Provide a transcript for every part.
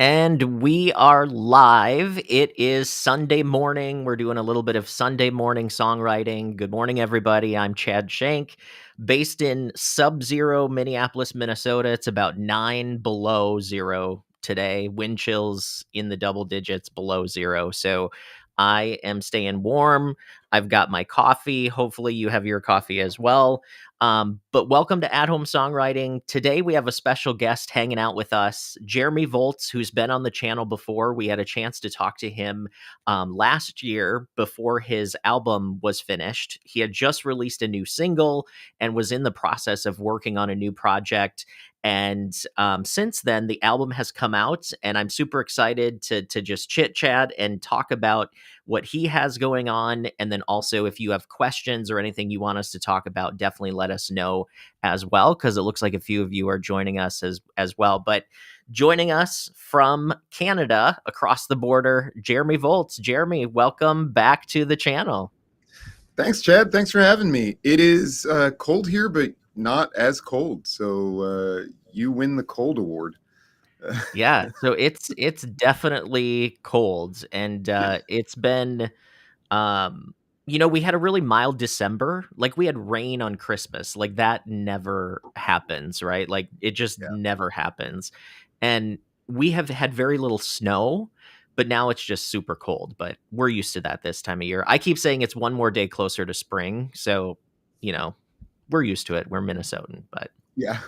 And we are live. It is Sunday morning. We're doing a little bit of Sunday morning songwriting. Good morning, everybody. I'm Chad Shank, based in sub-zero Minneapolis, Minnesota. It's about 9 below zero today. Wind chills in the double digits below zero. So I am staying warm. I've got my coffee. Hopefully, you have your coffee as well. But welcome to At Home Songwriting. Today we have a special guest hanging out with us, Jeremy Voltz, who's been on the channel before. We had a chance to talk to him last year before his album was finished. He had just released a new single and was in the process of working on a new project. And since then, the album has come out, and I'm super excited to just chit chat and talk about what he has going on. And then also, if you have questions or anything you want us to talk about, definitely let us know as well, because it looks like a few of you are joining us as well. But joining us from Canada across the border, Jeremy Voltz. Jeremy, welcome back to the channel. Thanks, Chad. Thanks for having me. It is cold here, but not as cold. So you win the cold award. Yeah, so it's definitely cold, and it's been we had a really mild December. Like, we had rain on Christmas. Like, that never happens, right? Like, it just Yeah. never happens. And we have had very little snow, but now it's just super cold. But we're used to that this time of year. I keep saying it's one more day closer to spring, so we're used to it. We're Minnesotan, but Yeah,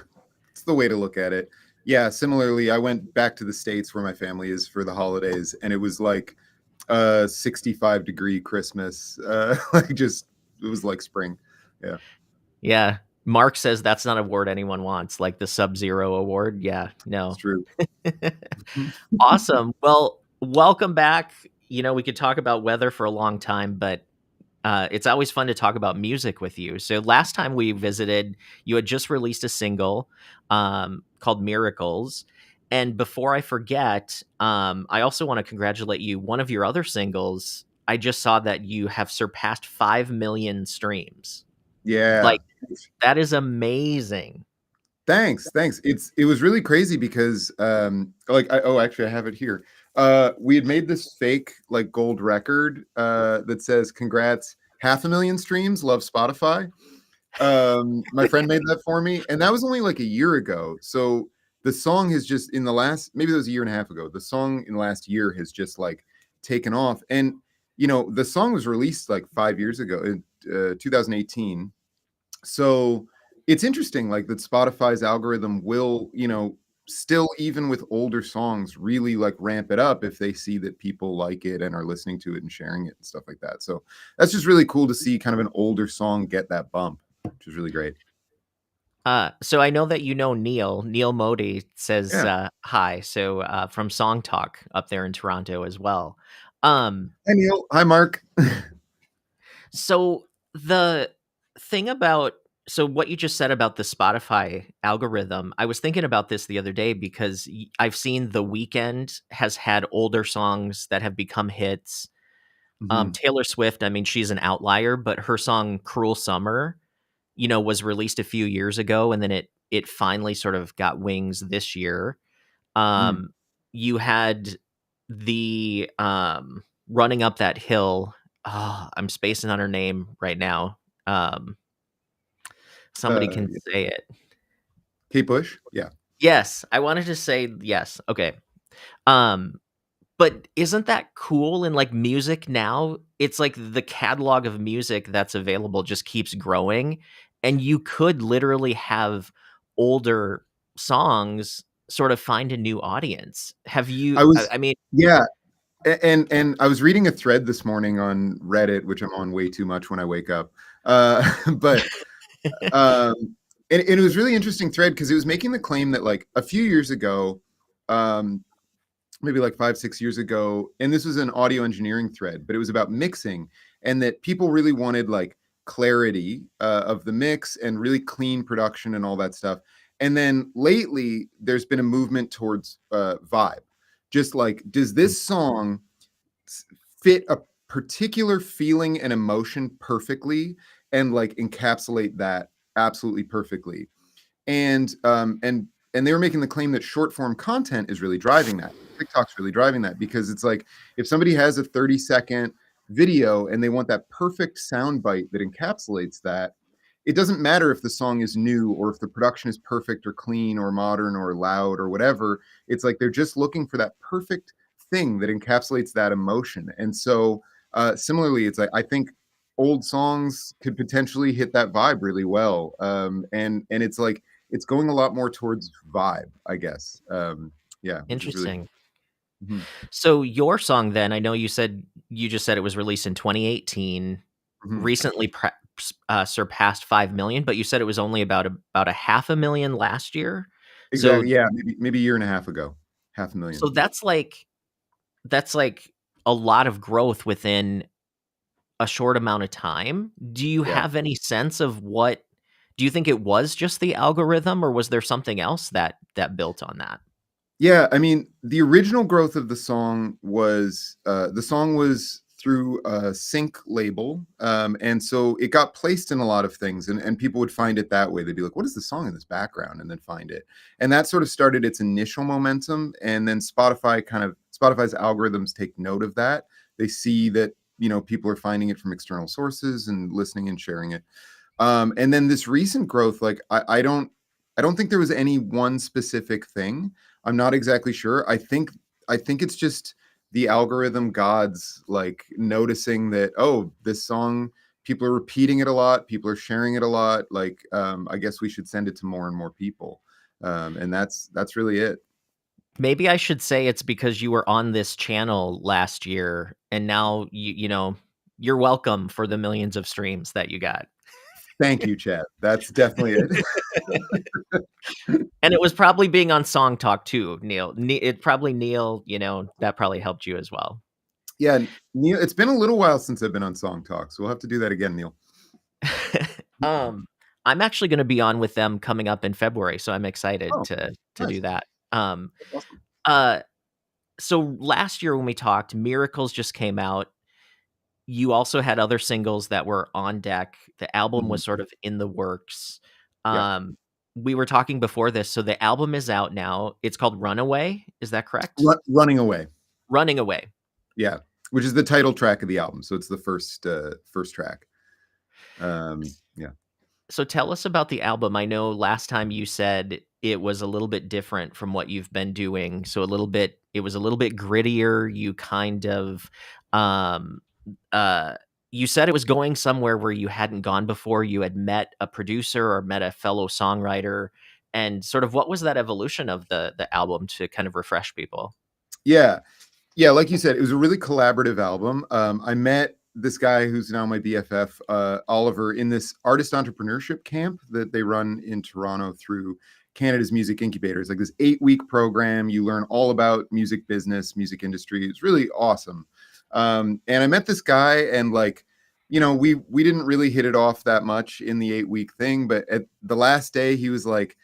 it's the way to look at it. Yeah, similarly, I went back to the States where my family is for the holidays, and it was like 65-degree Christmas. It was like spring. Yeah. yeah. Mark says that's not a award anyone wants, like the Sub-Zero award. Yeah, It's no. true. Awesome. Well, welcome back. We could talk about weather for a long time, but it's always fun to talk about music with you. So last time we visited, you had just released a single called Miracles. And before I forget, I also want to congratulate you. One of your other singles, I just saw that you have surpassed 5 million streams. Yeah. Like, that is amazing. Thanks. It was really crazy because actually I have it here. We had made this fake like gold record that says congrats, 500,000 streams, love Spotify. My friend made that for me, and that was only like a year ago. So the song has just in the last, maybe it was a year and a half ago, the song in the last year has just like taken off. And the song was released like 5 years ago in 2018. So it's interesting, like that Spotify's algorithm will, still even with older songs, really like ramp it up if they see that people like it and are listening to it and sharing it and stuff like that. So that's just really cool to see kind of an older song get that bump, which is really great. So I know that Neil Modi says Yeah. hi. So from Song Talk up there in Toronto as well. Um, Hi, Neil. Hi, Mark. so the thing about what you just said about the Spotify algorithm, I was thinking about this the other day because I've seen The Weeknd has had older songs that have become hits. Mhm. Taylor Swift, I mean, she's an outlier, but her song "Cruel Summer," was released a few years ago, and then it finally sort of got wings this year. Mm. You had the Running Up That Hill. I'm spacing on her name right now. Somebody can Yeah. say it. Kate Bush. Yeah. Yes, I wanted to say yes. Okay. Um, but isn't that cool in like music now? It's like the catalog of music that's available just keeps growing, and you could literally have older songs sort of find a new audience. Have you I was, I mean, yeah. And I was reading a thread this morning on Reddit, which I'm on way too much when I wake up. But um, and it was really interesting thread because it was making the claim that like a few years ago, um, maybe like 5, 6 years ago, and this was an audio engineering thread, but it was about mixing, and that people really wanted like clarity of the mix and really clean production and all that stuff. And then lately, there's been a movement towards vibe. Just like, does this song fit a particular feeling and emotion perfectly, and like encapsulate that absolutely perfectly? And and they were making the claim that short form content is really driving that. TikTok's really driving that because it's like if somebody has a 30-second video and they want that perfect sound bite that encapsulates that, it doesn't matter if the song is new or if the production is perfect or clean or modern or loud or whatever. It's like they're just looking for that perfect thing that encapsulates that emotion. And so similarly, it's like I think old songs could potentially hit that vibe really well. And it's like it's going a lot more towards vibe, I guess. Yeah, which is really Interesting. mhm, So your song then, I know you just said it was released in 2018, mhm. recently surpassed 5 million, but you said it was only about a half a million last year. So Exactly. Yeah, maybe a year and a half ago, half a million. so that's like a lot of growth within a short amount of time. Do you Yeah. have any sense of what do you think it was just the algorithm, or was there something else that built on that? Yeah, I mean, the original growth of the song was through a sync label, and so it got placed in a lot of things, and people would find it that way. They'd be like, "What is the song in this background?" And then find it, and that sort of started its initial momentum. And then Spotify's algorithms take note of that. They see that people are finding it from external sources and listening and sharing it. And then this recent growth, like I don't think there was any one specific thing. I'm not exactly sure. I think it's just the algorithm gods like noticing that, oh, this song, people are repeating it a lot, people are sharing it a lot. Like, I guess we should send it to more and more people. And that's really it. Maybe I should say it's because you were on this channel last year, and now you're welcome for the millions of streams that you got. Thank you, Chad. That's definitely it. And it was probably being on Song Talk too, Neil. Neil, that probably helped you as well. Yeah, Neil, it's been a little while since I've been on Song Talk, so we'll have to do that again, Neil. Um, I'm actually gonna be on with them coming up in February, so I'm excited Oh, to nice. do that. That's awesome. Uh, so last year when we talked, Miracles just came out. You also had other singles that were on deck. The album Mhm. was sort of in the works. Yeah. Um, we were talking before this, so the album is out now. It's called Runaway, is that correct? Running Away. Running Away. Yeah, which is the title track of the album, so it's the first track. Yeah. So tell us about the album. I know last time you said it was a little bit different from what you've been doing. So it was a little bit grittier. You kind of, um, uh, you said it was going somewhere where you hadn't gone before. You had met a producer or met a fellow songwriter, and sort of what was that evolution of the album to kind of refresh people? Yeah. Yeah, like you said, it was a really collaborative album. I met this guy who's now my BFF, Oliver, in this artist entrepreneurship camp that they run in Toronto through Canada's Music Incubator. It's like this 8-week program. You learn all about music business, music industry. It's really awesome. And I met this guy, and like, we didn't really hit it off that much in the 8-week thing, but at the last day, he was like,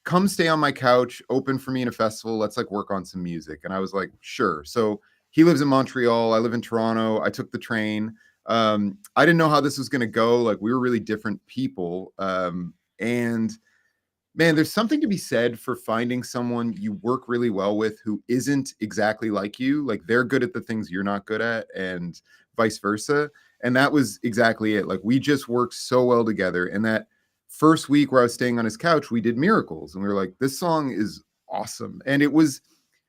come stay on my couch, open for me in a festival. Let's like work on some music. And I was like, sure. So he lives in Montreal. I live in Toronto. I took the train. I didn't know how this was going to go. Like we were really different people. And man, there's something to be said for finding someone you work really well with who isn't exactly like you. Like they're good at the things you're not good at, and vice versa. And that was exactly it. Like we just worked so well together. And that first week where I was staying on his couch, we did Miracles. And we were like, this song is awesome. And it was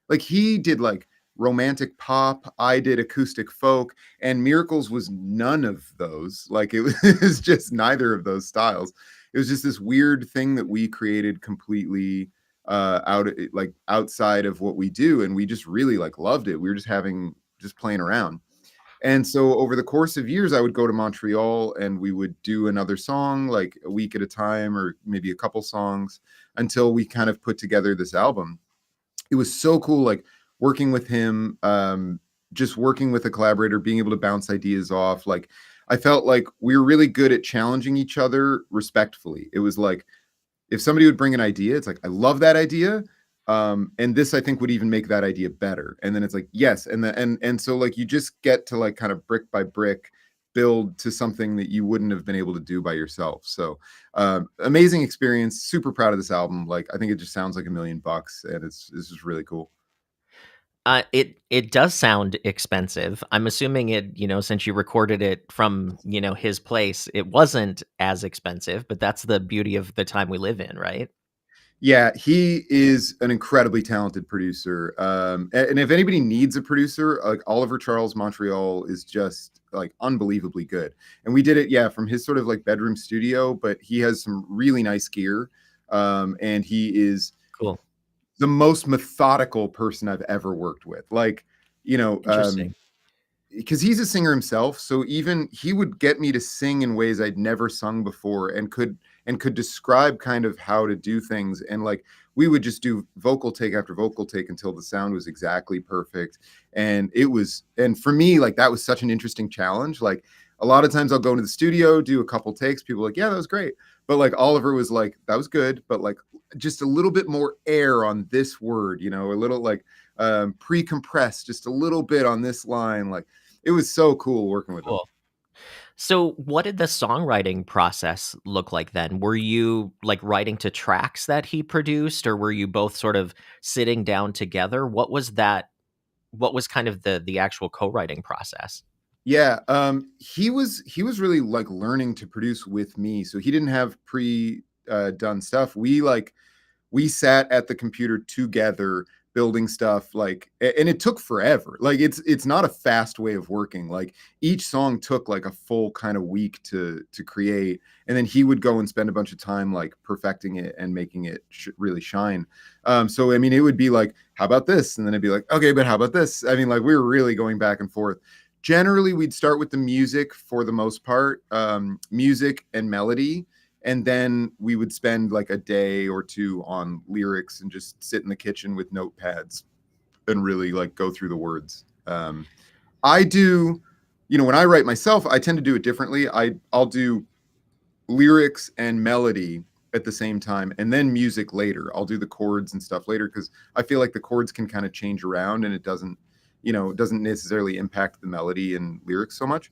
like he did like romantic pop, I did acoustic folk, and Miracles was none of those. Like it was just neither of those styles. It was just this weird thing that we created completely like outside of what we do, and we just really like loved it. We were just playing around. And so over the course of years, I would go to Montreal and we would do another song like a week at a time, or maybe a couple songs, until we kind of put together this album. It was so cool, like working with him, just working with a collaborator, being able to bounce ideas off. Like I felt like we were really good at challenging each other respectfully. It was like if somebody would bring an idea, it's like, I love that idea. And this I think would even make that idea better. And then it's like, yes. And so like you just get to like kind of brick by brick build to something that you wouldn't have been able to do by yourself. So amazing experience. Super proud of this album. Like, I think it just sounds like $1,000,000, and this is really cool. It does sound expensive. I'm assuming it, since you recorded it from, his place, it wasn't as expensive, but that's the beauty of the time we live in, right? Yeah, he is an incredibly talented producer. And if anybody needs a producer, like Oliver Charles Montreal is just like unbelievably good. And we did it, yeah, from his sort of like bedroom studio, but he has some really nice gear. And he is Cool. the most methodical person I've ever worked with. Like, you know, Interesting. because he's a singer himself, so even he would get me to sing in ways I'd never sung before, and could describe kind of how to do things, and like we would just do vocal take after vocal take until the sound was exactly perfect. And for me, like, that was such an interesting challenge. Like, a lot of times I'll go into the studio, do a couple takes, people are like, yeah, that was great, but like Oliver was like, that was good, but like just a little bit more air on this word, a little like pre-compressed just a little bit on this line. Like, it was so cool working with him. Cool. So, what did the songwriting process look like then? Were you, like, writing to tracks that he produced, or were you both sort of sitting down together? What was kind of the actual co-writing process? Yeah, he was really like learning to produce with me, so he didn't have pre done stuff. We sat at the computer together building stuff, like, and it took forever. Like, it's not a fast way of working. Like, each song took like a full kind of week to create, and then he would go and spend a bunch of time like perfecting it and making it really shine. So I mean, it would be like, how about this, and then it'd be like, okay, but how about this? I mean, like, we were really going back and forth. Generally, we'd start with the music for the most part, music and melody, and then we would spend like a day or two on lyrics and just sit in the kitchen with notepads and really like go through the words. I do, when I write myself, I tend to do it differently. I'll do lyrics and melody at the same time, and then music later. I'll do the chords and stuff later, because I feel like the chords can kind of change around, and it doesn't necessarily impact the melody and lyrics so much.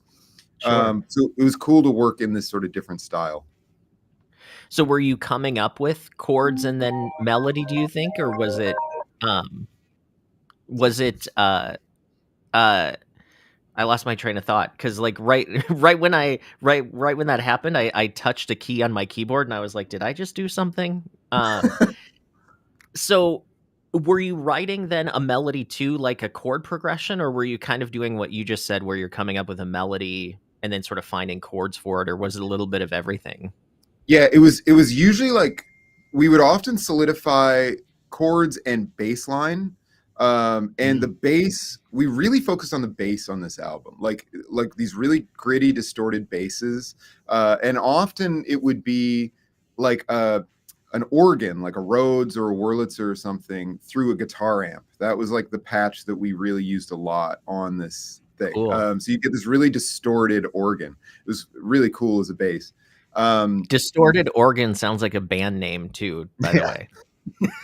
Sure. So it was cool to work in this sort of different style. So, were you coming up with chords and then melody, do you think, or um was it, uh I lost my train of thought because, like, right right when that happened, I touched a key on my keyboard, and I was like, "Did I just do something?" So, were you writing then a melody too, like a chord progression, or were you kind of doing what you just said, where you're coming up with a melody and then sort of finding chords for it, or was it a little bit of everything? Yeah, it was usually like we would often solidify chords and bass line. And the Mm, bass, we really focused on the bass on this album, like these really gritty, distorted basses. And often it would be like an organ, like a Rhodes or a Wurlitzer or something, through a guitar amp. That was like the patch that we really used a lot on this thing. cool. So you get this really distorted organ. It was really cool as a bass. Distorted Organ sounds like a band name too, by the Yeah, way.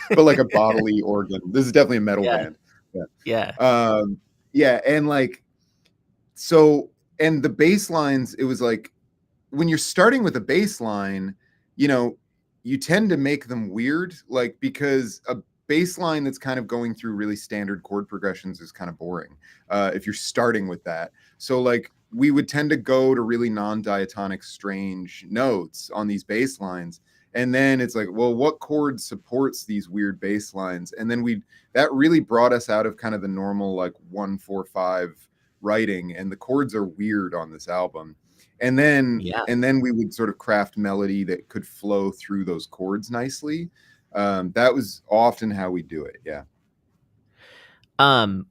but like a bodily organ. This is definitely a metal Yeah, band. Yeah. yeah. Yeah, and like, so, and the bass lines, it was like, when you're starting with a bass line, you know, you tend to make them weird, like, because a bass line that's kind of going through really standard chord progressions is kind of boring if you're starting with that. So like, we would tend to go to really non-diatonic strange notes on these bass lines, and then it's like, well, what chord supports these weird bass lines? And then that really brought us out of kind of the normal like 1 4 5 writing, and the chords are weird on this album. and then Yeah. and then we would sort of craft melody that could flow through those chords nicely. That was often how we do it. Yeah.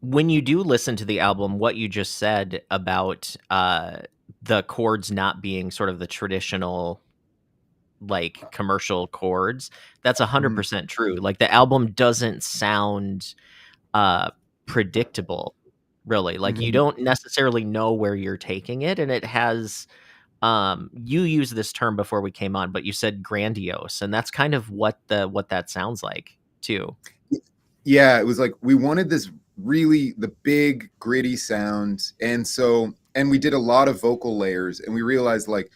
When you do listen to the album, what you just said about, the chords not being sort of the traditional, like, commercial chords, that's Mhm. 100% true. Like, the album doesn't sound, uh, predictable, really. Like, you Mhm. don't necessarily know where you're taking it, and it has, you used this term before we came on, but you said grandiose, and that's kind of what that sounds like too. Yeah, it was like we wanted this really the big gritty sound, and so and we did a lot of vocal layers, and we realized like,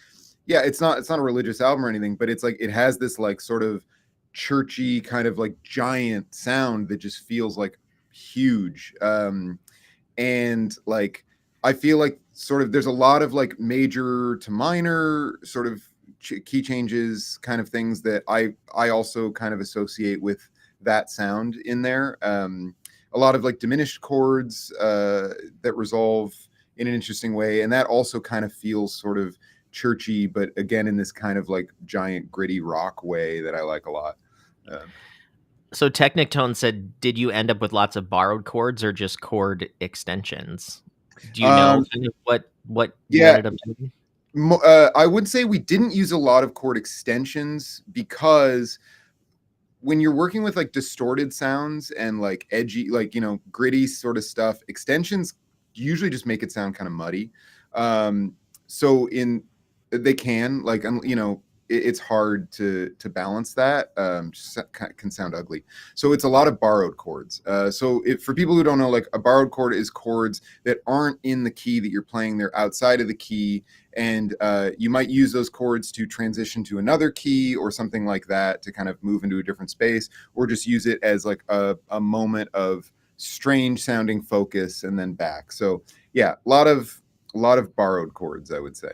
yeah, it's not a religious album or anything, but it's like it has this like sort of churchy kind of like giant sound that just feels like huge. And like I feel like sort of there's a lot of like major to minor sort of key changes kind of things that I also kind of associate with that sound in there. A lot of like diminished chords that resolve in an interesting way, and that also kind of feels sort of churchy, but again in this kind of like giant gritty rock way that I like a lot. Um, So Technic Tone said, "Did you end up with lots of borrowed chords or just chord extensions?" Do you know um, kind of what you yeah, ended up doing? I would say we didn't use a lot of chord extensions because when you're working with like distorted sounds and like edgy, like, gritty sort of stuff, extensions usually just make it sound kind of muddy. Um, so in they can like, it's hard to balance that. Just can sound ugly. So it's a lot of borrowed chords. So for people who don't know, like a borrowed chord is chords that aren't in the key that you're playing. They're outside of the key, and you might use those chords to transition to another key or something like that to kind of move into a different space, or just use it as like a moment of strange sounding focus and then back. So yeah, a lot of borrowed chords, I would say.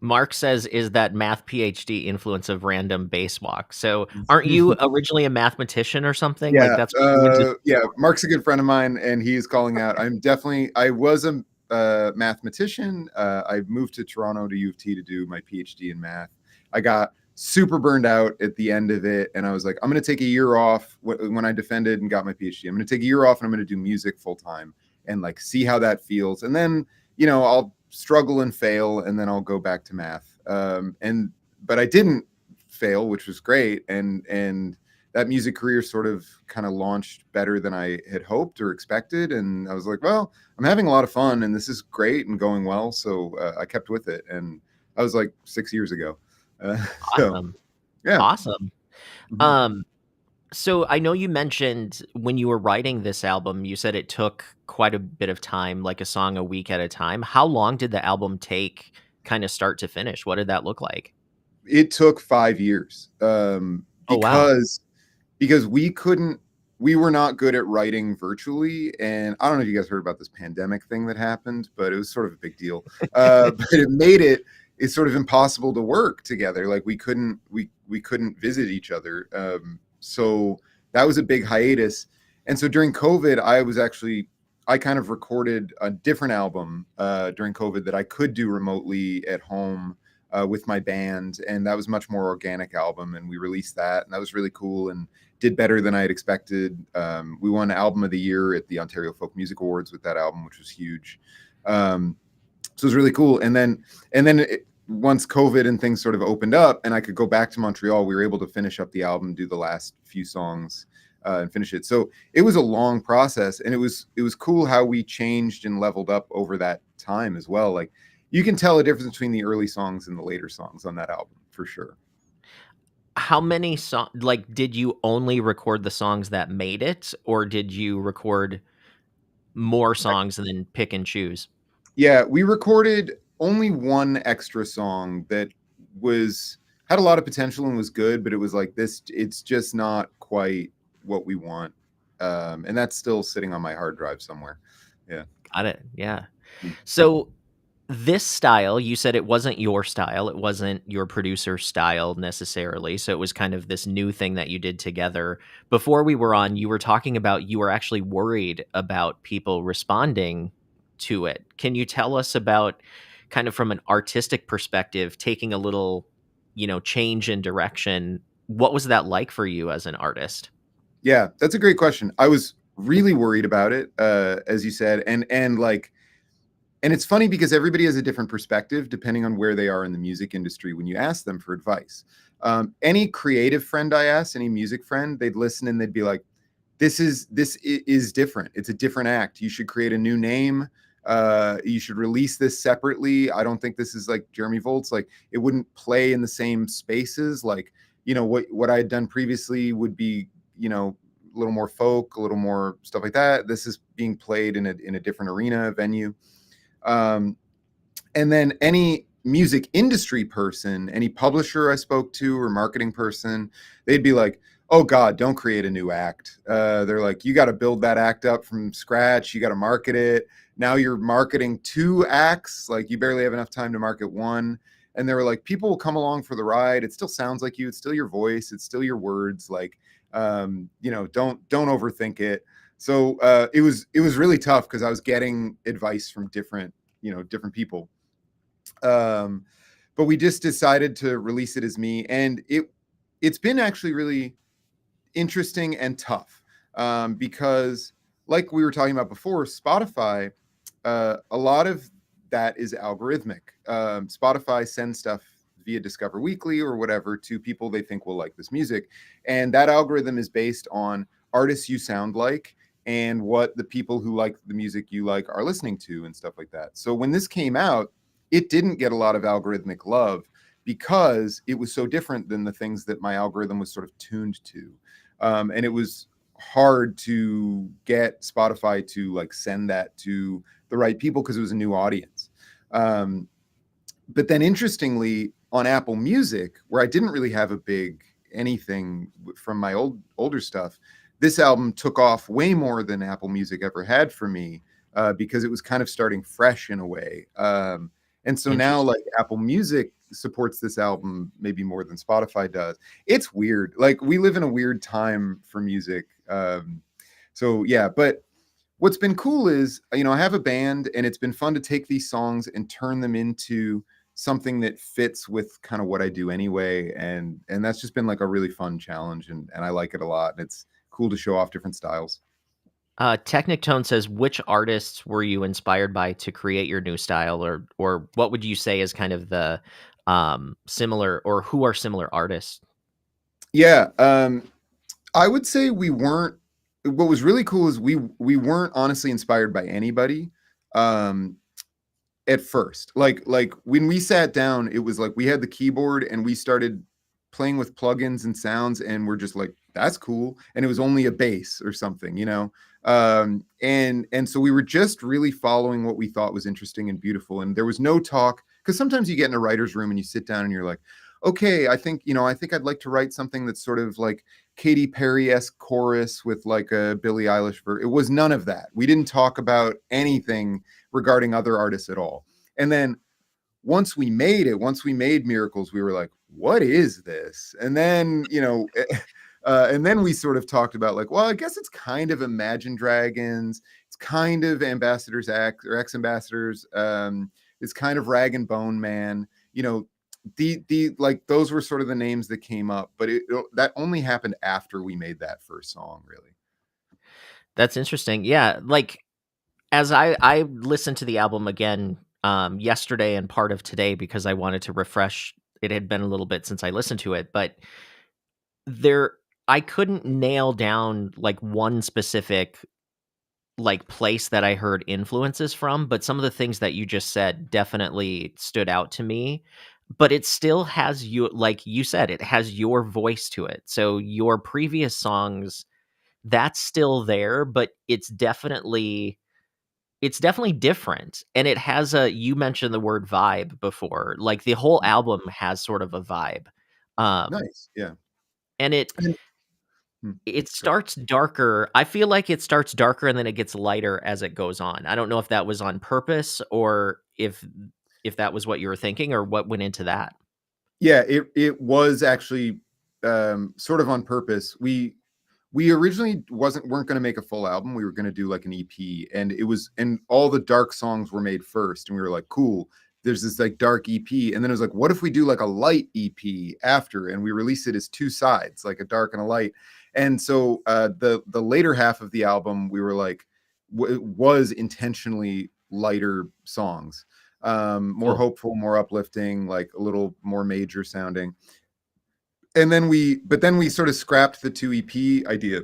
Mark says, "Is that math PhD influence of random bass walk?" So, aren't you originally a mathematician or something? Like, Yeah, that's what you went to yeah. school for. Mark's a good friend of mine, and he's calling out. I was a mathematician. I moved to Toronto to U of T to do my PhD in math. I got super burned out at the end of it, and I was like, I'm going to take a year off when I defended and got my PhD. I'm going to take a year off, and I'm going to do music full time and like see how that feels, and then I'll struggle and fail, and then I'll go back to math. But I didn't fail, which was great, and that music career sort of kind of launched better than I had hoped or expected. And I was like, well, I'm having a lot of fun and this is great and going well. So I kept with it. And I was like 6 years ago. So Awesome. yeah. Awesome. Mhm. Um, so I know you mentioned when you were writing this album, you said it took quite a bit of time, like a song a week at a time. How long did the album take kind of start to finish? What did that look like? It took 5 years Oh, wow. because we were not good at writing virtually. And I don't know if you guys heard about this pandemic thing that happened, but it was sort of a big deal. But it made it's sort of impossible to work together. Like we couldn't visit each other. So that was a big hiatus. And so during COVID, I kind of recorded a different album during COVID that I could do remotely at home with my band, and that was a much more organic album, and we released that, and that was really cool and did better than I had expected. We won Album of the Year at the Ontario Folk Music Awards with that album, which was huge. So it was really cool. And then once COVID and things sort of opened up, and I could go back to Montreal, we were able to finish up the album, do the last few songs, and finish it. So it was a long process, and it was cool how we changed and leveled up over that time as well. Like you can tell a difference between the early songs and the later songs on that album for sure. How many like, did you only record the songs that made it, or did you record more songs and then pick and choose? Yeah, we recorded only one extra song that was had a lot of potential and was good, but it was like this. It's just not quite what we want, and that's still sitting on my hard drive somewhere. Yeah. Got it, yeah. Mm. So, this style, you said it wasn't your style, it wasn't your producer's style necessarily, so it was kind of this new thing that you did together. Before we were on, you were talking about you were actually worried about people responding to it. Can you tell us about, kind of from an artistic perspective, taking a little, change in direction? What was that like for you as an artist? Yeah, that's a great question. I was really worried about it, as you said, and it's funny because everybody has a different perspective depending on where they are in the music industry when you ask them for advice. Any creative friend I asked, any music friend, they'd listen and they'd be like, this is different. It's a different act. You should create a new name. You should release this separately. I don't think this is like Jeremy Voltz. Like it wouldn't play in the same spaces. Like, what I had done previously would be, a little more folk, a little more stuff like that. This is being played in a different arena venue. And then any music industry person, any publisher I spoke to or marketing person, they'd be like, oh God, don't create a new act. They're like, you got to build that act up from scratch. You got to market it. Now you're marketing two acts. Like you barely have enough time to market one. And they were like, people will come along for the ride. It still sounds like you. It's still your voice. It's still your words. Like, don't overthink it. So it was really tough because I was getting advice from different people. um, but we just decided to release it as me, and it's been actually really interesting and tough, because like we were talking about before, Spotify, a lot of that is algorithmic. Spotify sends stuff via Discover Weekly or whatever to people they think will like this music, and that algorithm is based on artists you sound like and what the people who like the music you like are listening to and stuff like that. So when this came out, it didn't get a lot of algorithmic love because it was so different than the things that my algorithm was sort of tuned to. And it was hard to get Spotify to like send that to the right people because it was a new audience. But then interestingly, on Apple Music, where I didn't really have a big anything from my older stuff, this album took off way more than Apple Music ever had for me, because it was kind of starting fresh in a way. And so now, Interesting. like, Apple Music supports this album maybe more than Spotify does. It's weird. Like, we live in a weird time for music. So yeah, but what's been cool is, I have a band, and it's been fun to take these songs and turn them into something that fits with kind of what I do anyway. And that's just been like a really fun challenge, and I like it a lot. And it's cool to show off different styles. Technic Tone says, which artists were you inspired by to create your new style, or what would you say is kind of the similar, or who are similar artists? Yeah, I would say we weren't. What was really cool is we weren't honestly inspired by anybody. Um, at first, like when we sat down, it was like we had the keyboard and we started playing with plugins and sounds, and we're just like, that's cool. And it was only a bass or something. And so we were just really following what we thought was interesting and beautiful, and there was no talk, because sometimes you get in a writer's room and you sit down and you're like, okay, I think I'd like to write something that's sort of like Katy Perry-esque chorus with like a Billie Eilish verse. It was none of that. We didn't talk about anything regarding other artists at all. And then once we made Miracles, we were like, what is this? And then, and then we sort of talked about like, well, I guess it's kind of Imagine Dragons. It's kind of Ambassadors Act or Ex Ambassadors. It's kind of Rag and Bone Man. The like those were sort of the names that came up, but that only happened after we made that first song, really. That's interesting. Yeah, like as I listened to the album again yesterday and part of today because I wanted to refresh. It had been a little bit since I listened to it, but there I couldn't nail down like one specific like place that I heard influences from, but some of the things that you just said definitely stood out to me. But it still has you, like you said, it has your voice to it. So your previous songs, that's still there, but it's definitely different. And it has you mentioned the word vibe before. Like the whole album has sort of a vibe. Um Nice. Yeah. and it And, hmm, It go ahead. starts darker. I feel like it starts darker and then it gets lighter as it goes on. I don't know if that was on purpose or if that was what you were thinking or what went into that. Yeah, it was actually, sort of on purpose. We originally weren't going to make a full album. We were going to do like an EP, and all the dark songs were made first, and we were like, cool. There's this like dark EP, and then it was like, what if we do like a light EP after, and we release it as two sides, like a dark and a light. And so the later half of the album, we were like, it was intentionally lighter songs, more Cool. hopeful, more uplifting, like a little more major sounding. But then we sort of scrapped the two EP idea,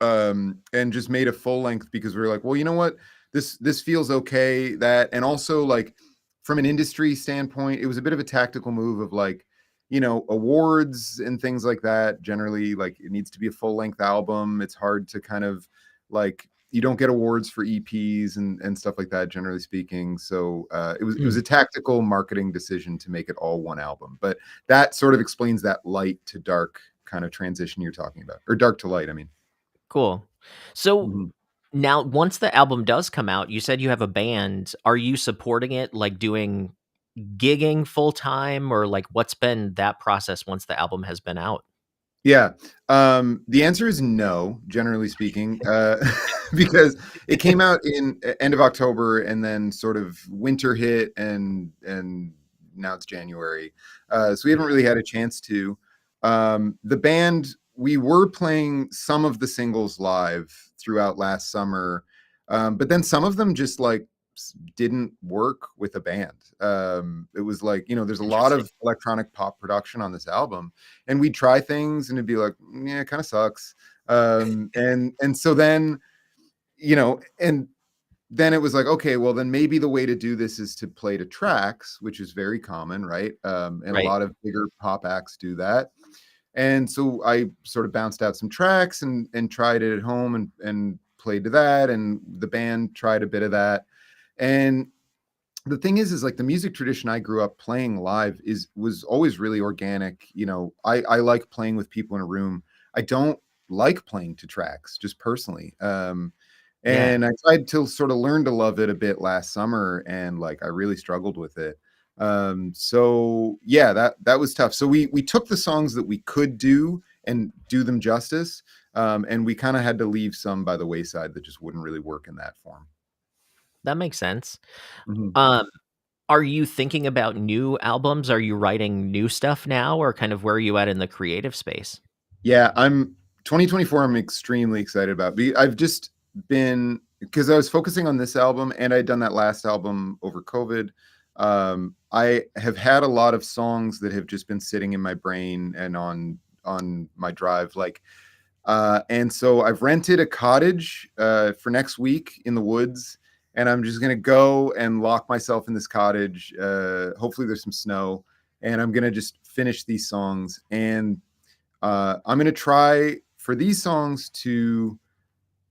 and just made a full length because we were like, well, you know what, this feels okay. That, and also like from an industry standpoint, it was a bit of a tactical move of like, awards and things like that. Generally, like, it needs to be a full length album. It's hard to kind of like you don't get awards for EPs and stuff like that, generally speaking. So it was Mm, a tactical marketing decision to make it all one album. But that sort of explains that light to dark kind of transition you're talking about, or dark to light, I mean. cool. So Mhm. now once the album does come out, you said you have a band. Are you supporting it, like, doing gigging full time, or, like, what's been that process once the album has been out? Yeah. The answer is no, generally speaking, because it came out in end of October, and then sort of winter hit, and now it's January. So we haven't really had a chance to. The band, we were playing some of the singles live throughout last summer, but then some of them just like didn't work with a band. It was like, there's a lot Interesting. of electronic pop production on this album, and we'd try things and it'd be like, yeah, it kind of sucks. And so then, and then it was like, okay, well then maybe the way to do this is to play to tracks, which is very common, right? And a Right. lot of bigger pop acts do that. And so I sort of bounced out some tracks and tried it at home and played to that, and the band tried a bit of that. And the thing is like the music tradition I grew up playing live was always really organic. I like playing with people in a room. I don't like playing to tracks, just personally. Yeah, And I tried to sort of learn to love it a bit last summer, and like I really struggled with it. So yeah, that was tough. So we took the songs that we could do and do them justice, and we kind of had to leave some by the wayside that just wouldn't really work in that form. that makes sense. Mhm. Um, are you thinking about new albums? Are you writing new stuff now, or kind of where are you at in the creative space? Yeah, I'm 2024. I'm extremely excited about. I've just been, because I was focusing on this album and I'd done that last album over COVID. I have had a lot of songs that have just been sitting in my brain and on my drive, and so I've rented a cottage for next week in the woods, and I'm just gonna go and lock myself in this cottage. Hopefully, there's some snow, and I'm gonna just finish these songs. And I'm going to try for these songs to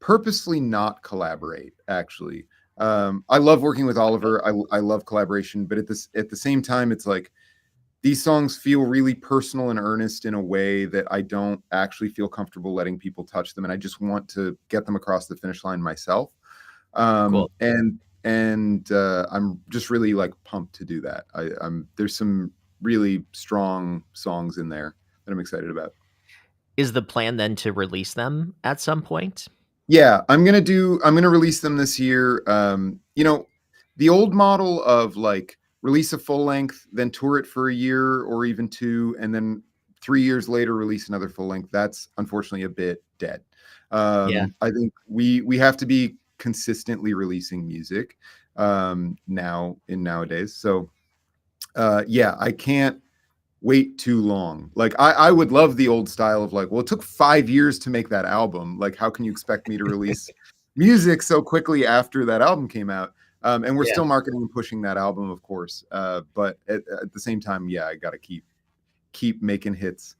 purposely not collaborate. Actually, I love working with Oliver. I love collaboration, but at the same time, it's like these songs feel really personal and earnest in a way that I don't actually feel comfortable letting people touch them, and I just want to get them across the finish line myself. Cool. And I'm just really like pumped to do that. There's some really strong songs in there that I'm excited about. Is the plan then to release them at some point? Yeah, I'm gonna release them this year. The old model of like release a full length, then tour it for a year or even two, and then 3 years later release another full length. That's unfortunately a bit dead. Yeah, I think we have to be consistently releasing music nowadays. So yeah, I can't wait too long. Like I would love the old style of like, well, it took 5 years to make that album. Like, how can you expect me to release music so quickly after that album came out? And we're yeah. still marketing and pushing that album, of course. But at the same time, yeah, I got to keep making hits.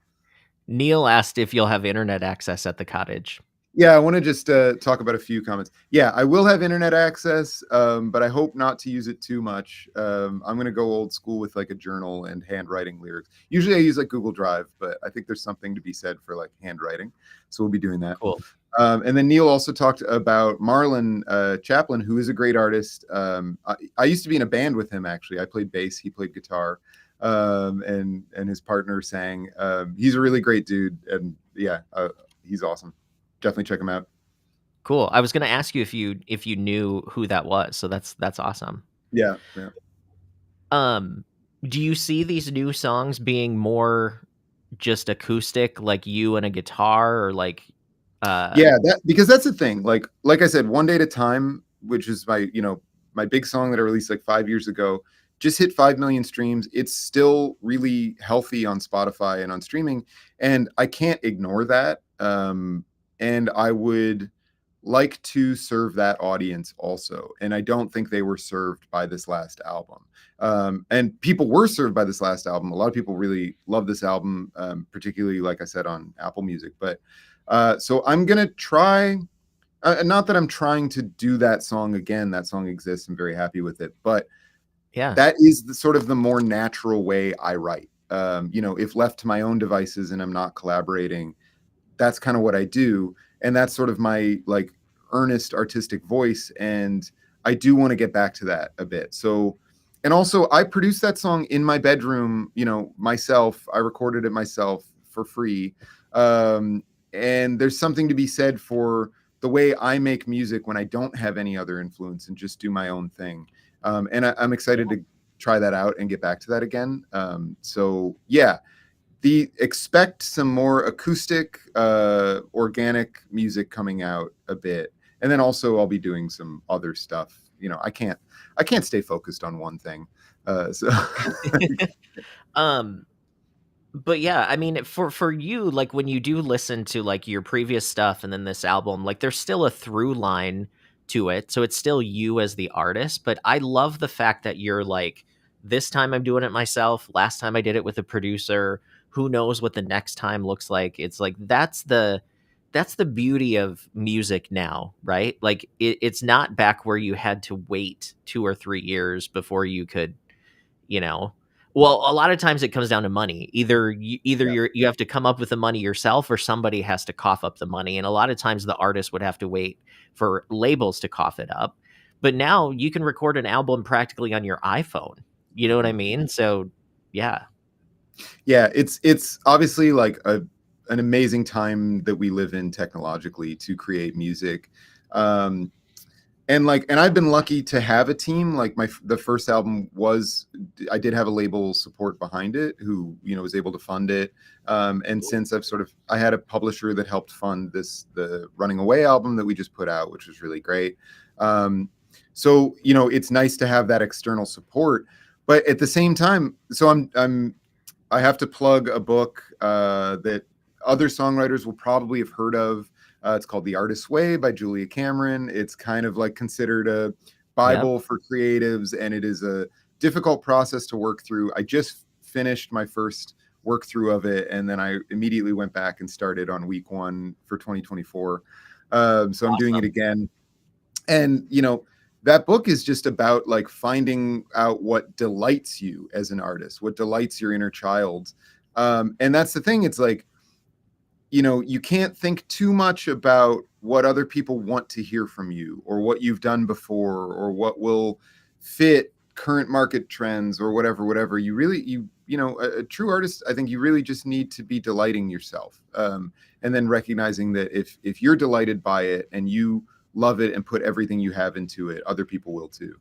Neil asked if you'll have internet access at the cottage. Yeah, I want to just talk about a few comments. Yeah, I will have internet access, but I hope not to use it too much. I'm going to go old school with like a journal and handwriting lyrics. Usually I use like Google Drive, but I think there's something to be said for like handwriting. So we'll be doing that. Cool. And then Neil also talked about Marlon Chaplin, who is a great artist. I used to be in a band with him, actually. I played bass, he played guitar, and his partner sang. He's a really great dude. And yeah, he's awesome. Definitely check him out. Cool. I was gonna ask you if you knew who that was, so that's awesome. Yeah, yeah. Um, do you see these new songs being more just acoustic, like you and a guitar, or like, uh Yeah, because that's the thing. Like I said, One Day at a Time, which is my big song that I released like 5 years ago, just hit 5 million streams. It's still really healthy on Spotify and on streaming, and I can't ignore that. And I would like to serve that audience also, and I don't think they were served by this last album. And people were served by this last album. A lot of people really love this album, particularly like I said on Apple Music. But so I'm gonna try not that I'm trying to do that song again. That song exists. I'm very happy with it, but Yeah. that is the sort of the more natural way I write. If left to my own devices and I'm not collaborating, that's kind of what I do. And that's sort of my like earnest artistic voice. And I do want to get back to that a bit. So, and also I produced that song in my bedroom, myself. I recorded it myself for free. Um, and there's something to be said for the way I make music when I don't have any other influence and just do my own thing. I'm excited to try that out and get back to that again. So yeah, the expect some more acoustic, organic music coming out a bit, and then also I'll be doing some other stuff. I can't stay focused on one thing. So Um, but yeah, I mean, for you, like when you do listen to like your previous stuff and then this album, like there's still a through line to it. So it's still you as the artist, but I love the fact that you're like, this time I'm doing it myself. Last time I did it with a producer. Who knows what the next time looks like? It's like that's the beauty of music now, right? Like it's not back where you had to wait 2 or 3 years before you could, you know well, a lot of times it comes down to money. Either yeah, you have to come up with the money yourself or somebody has to cough up the money, and a lot of times the artist would have to wait for labels to cough it up. But now you can record an album practically on your iPhone. You know what I mean? So, yeah. yeah, it's obviously like an amazing time that we live in technologically to create music. Um, and I've been lucky to have a team. Like the first album was, I did have a label support behind it who was able to fund it. And since I had a publisher that helped fund the Running Away album that we just put out, which was really great. So it's nice to have that external support, but at the same time, so I have to plug a book that other songwriters will probably have heard of. It's called The Artist's Way by Julia Cameron. It's kind of like considered a Yep. Bible for creatives, and it is a difficult process to work through. I just finished my first work through of it, and then I immediately went back and started on week one for 2024. So I'm doing it Awesome. again. And, that book is just about like finding out what delights you as an artist, what delights your inner child. And that's the thing. It's like, you can't think too much about what other people want to hear from you or what you've done before or what will fit current market trends or whatever. You really, a true artist, I think you really just need to be delighting yourself. And then recognizing that if you're delighted by it and you love it and put everything you have into it, other people will too.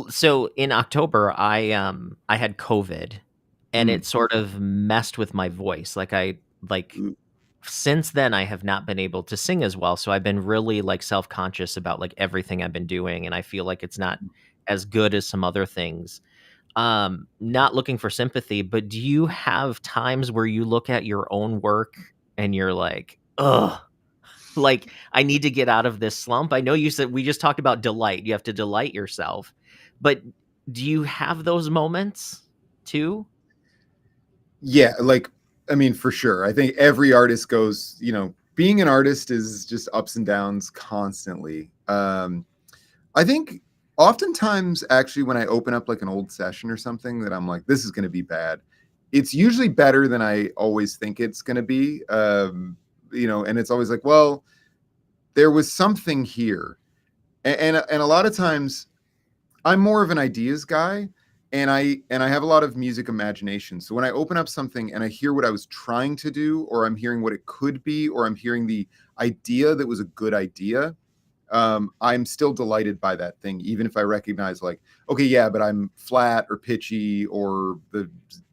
So in October, I had COVID, and Mm. it sort of messed with my voice. Like since then I have not been able to sing as well, so I've been really, like, self-conscious about, like, everything I've been doing, and I feel like it's not as good as some other things. Not looking for sympathy, but do you have times where you look at your own work and you're like, "Ugh, like, I need to get out of this slump"? I know you said we just talked about delight, you have to delight yourself, but do you have those moments too? Yeah, like, I mean, for sure. I think every artist goes, being an artist is just ups and downs constantly. I think oftentimes, actually, when I open up like an old session or something that I'm like, this is going to be bad, it's usually better than I always think it's going to be. And it's always like, well, there was something here. And a lot of times I'm more of an ideas guy, and I have a lot of music imagination. So when I open up something and I hear what I was trying to do, or I'm hearing what it could be, or I'm hearing the idea that was a good idea, I'm still delighted by that thing, even if I recognize like, okay, yeah, but I'm flat or pitchy or the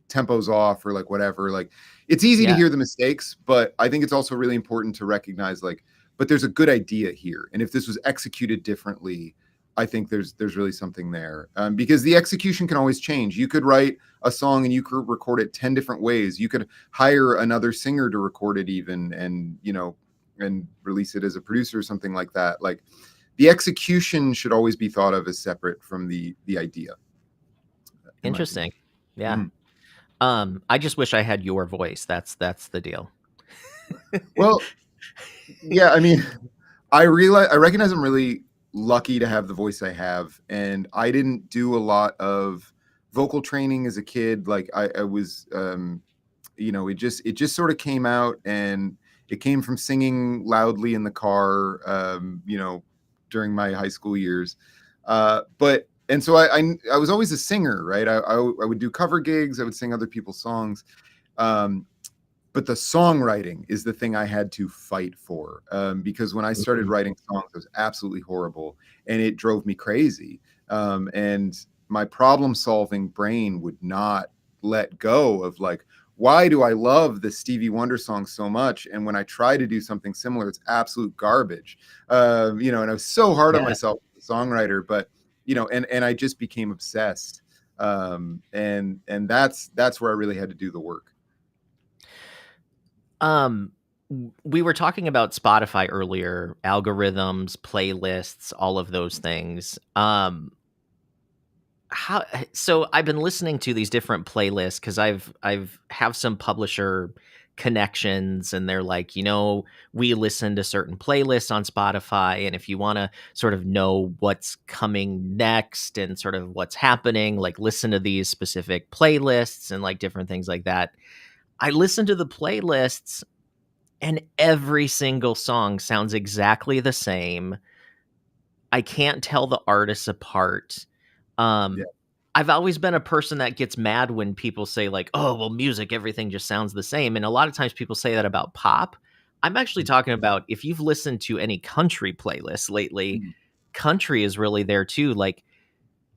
tempo's off or like whatever. Like it's easy to Yeah. hear the mistakes, but I think it's also really important to recognize like, but there's a good idea here. And if this was executed differently, I think there's really something there, because the execution can always change. You could write a song and you could record it 10 different ways. You could hire another singer to record it even, and release it as a producer or something like that. Like the execution should always be thought of as separate from the idea, in my opinion. Interesting. Yeah. Mhm. I just wish I had your voice, that's the deal. Well, Yeah, I mean, I recognize I'm really lucky to have the voice I have, and I didn't do a lot of vocal training as a kid. Like I was, it just sort of came out, and it came from singing loudly in the car, during my high school years. But and so I was always a singer, right? I would do cover gigs. I would sing other people's songs. Um, but the songwriting is the thing I had to fight for, because when I started Mhm. writing songs, it was absolutely horrible, and it drove me crazy. And my problem solving brain would not let go of, like, why do I love the Stevie Wonder song so much? And when I try to do something similar, it's absolute garbage. And I was so hard on Yeah. myself as a songwriter, but and I just became obsessed. And that's where I really had to do the work. Um, we were talking about Spotify earlier, algorithms, playlists, all of those things. How so I've been listening to these different playlists because I've have some publisher connections, and they're like, we listen to certain playlists on Spotify, and if you want to sort of know what's coming next and sort of what's happening, like listen to these specific playlists and like different things like that. I listen to the playlists and every single song sounds exactly the same. I can't tell the artists apart. Yeah. Um, I've always been a person that gets mad when people say like, "Oh, well, music, everything just sounds the same." And a lot of times people say that about pop. I'm actually talking about if you've listened to any country playlists lately, Mhm. country is really there too. Like,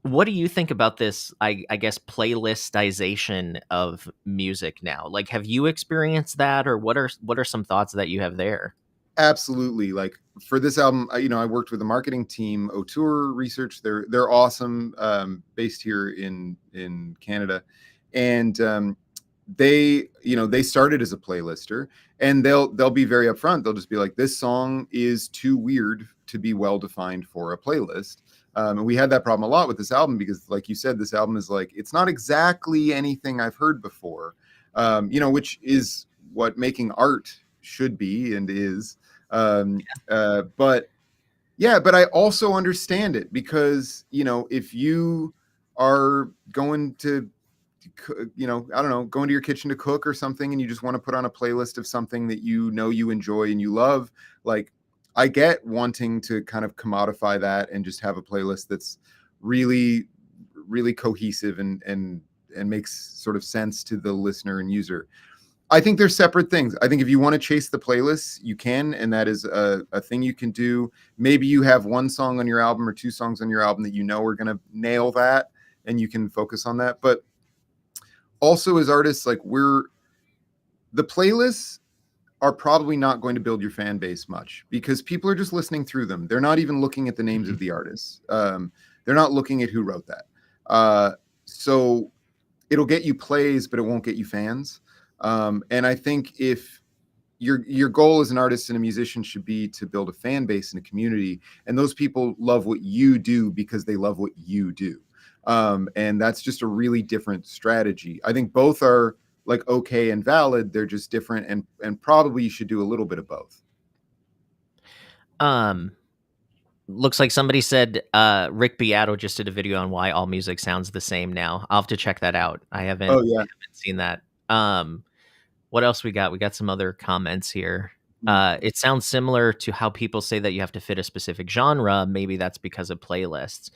what do you think about this? I guess playlistization of music now. Like, have you experienced that, or what are some thoughts that you have there? Absolutely. Like for this album, I worked with a marketing team, Auteur Research. They're awesome, based here in Canada, and they started as a playlister, and they'll be very upfront. They'll just be like, this song is too weird to be well defined for a playlist. And we had that problem a lot with this album because, like you said, this album is like, it's not exactly anything I've heard before, which is what making art should be and is. But yeah, but I also understand it because, if you are going to, I don't know, go into your kitchen to cook or something, and you just want to put on a playlist of something that you enjoy and you love, like, I get wanting to kind of commodify that and just have a playlist that's really, really cohesive and makes sort of sense to the listener and user. I think they're separate things. I think if you want to chase the playlists, you can, and that is a thing you can do. Maybe you have one song on your album or two songs on your album that are going to nail that, and you can focus on that. But also, as artists, like, the playlists are probably not going to build your fan base much because people are just listening through them. They're not even looking at the names of Mhm. the artists. They're not looking at who wrote that. So it'll get you plays, but it won't get you fans. And I think if your goal as an artist and a musician should be to build a fan base and a community, and those people love what you do because they love what you do. And that's just a really different strategy. I think both are, like, okay and valid. They're just different, and probably you should do a little bit of both. Um, Looks like somebody said Rick Beato just did a video on why all music sounds the same now. I'll have to check that out. I Oh yeah. haven't seen that. What else we got? We got some other comments here. Mm. It sounds similar to how people say that you have to fit a specific genre. Maybe that's because of playlists.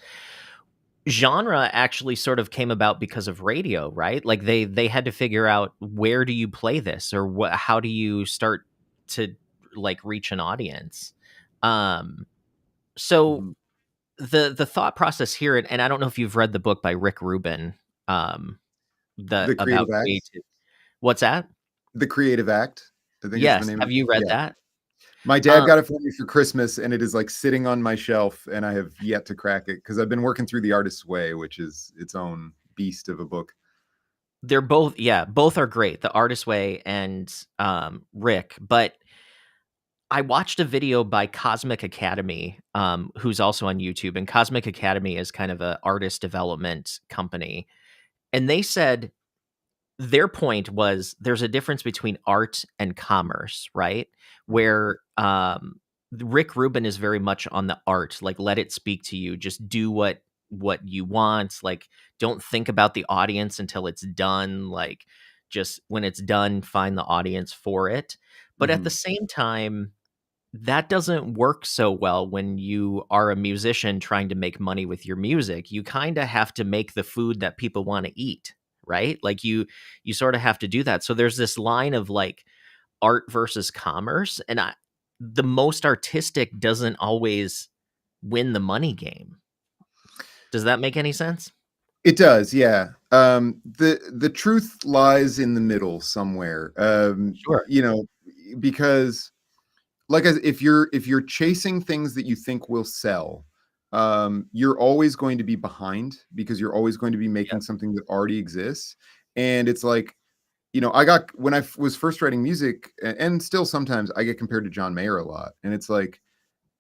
Genre actually sort of came about because of radio, right? Like they had to figure out where do you play this, or how do you start to like reach an audience. Um, so Mhm. the thought process here, and I don't know if you've read the book by Rick Rubin, um, the The about Creative Act. creative. What's that? The Creative Act, I think is the Yes, name of have it. you read Yeah. that? My dad Um, got it for me for Christmas, and it is, like, sitting on my shelf, and I have yet to crack it because I've been working through The Artist's Way, which is its own beast of a book. they're both, yeah, both are great, The Artist Way and, Rick, but I watched a video by Cosmic Academy, who's also on YouTube, and Cosmic Academy is kind of a artist development company, and they said their point was there's a difference between art and commerce, right? Mhm. Where, Rick Rubin is very much on the art, like, let it speak to you, just do what you want, like, don't think about the audience until it's done, like, just when it's done, find the audience for it. But at the Mhm. same time, that doesn't work so well when you are a musician trying to make money with your music. You kinda have to make the food that people wanna eat, right? Like, you sorta have to do that. So there's this line of, like, art versus commerce, and the most artistic doesn't always win the money game. Does that make any sense? It does, yeah. The truth lies in the middle somewhere. Sure. Because like as if you're chasing things that you think will sell, you're always going to be behind because you're always going to be Yeah. making something that already exists. And it's like, I got when was first writing music, and still sometimes I get compared to John Mayer a lot, and it's like,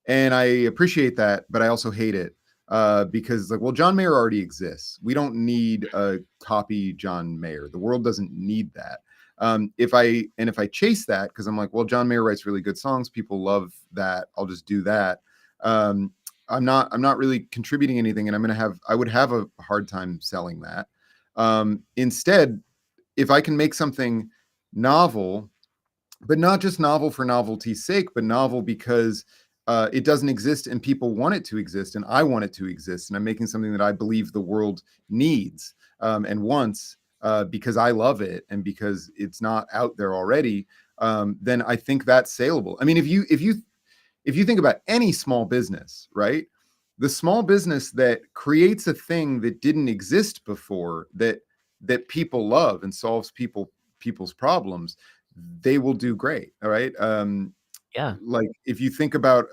and I appreciate that, but I also hate it because, like, well, John Mayer already exists. We don't need a copy John Mayer. The world doesn't need that. If I chase that because I'm like, well, John Mayer writes really good songs. People love that. I'll just do that. Um, I'm not really contributing anything, and I would have a hard time selling that. Instead, if I can make something novel, but not just novel for novelty's sake, but novel because it doesn't exist and people want it to exist and I want it to exist. And I'm making something that I believe the world needs and wants because I love it and because it's not out there already. Then I think that's saleable. I mean, if you think about any small business, right? The small business that creates a thing that didn't exist before that people love and solves people's problems, they will do great. All right. Yeah. Like if you think about,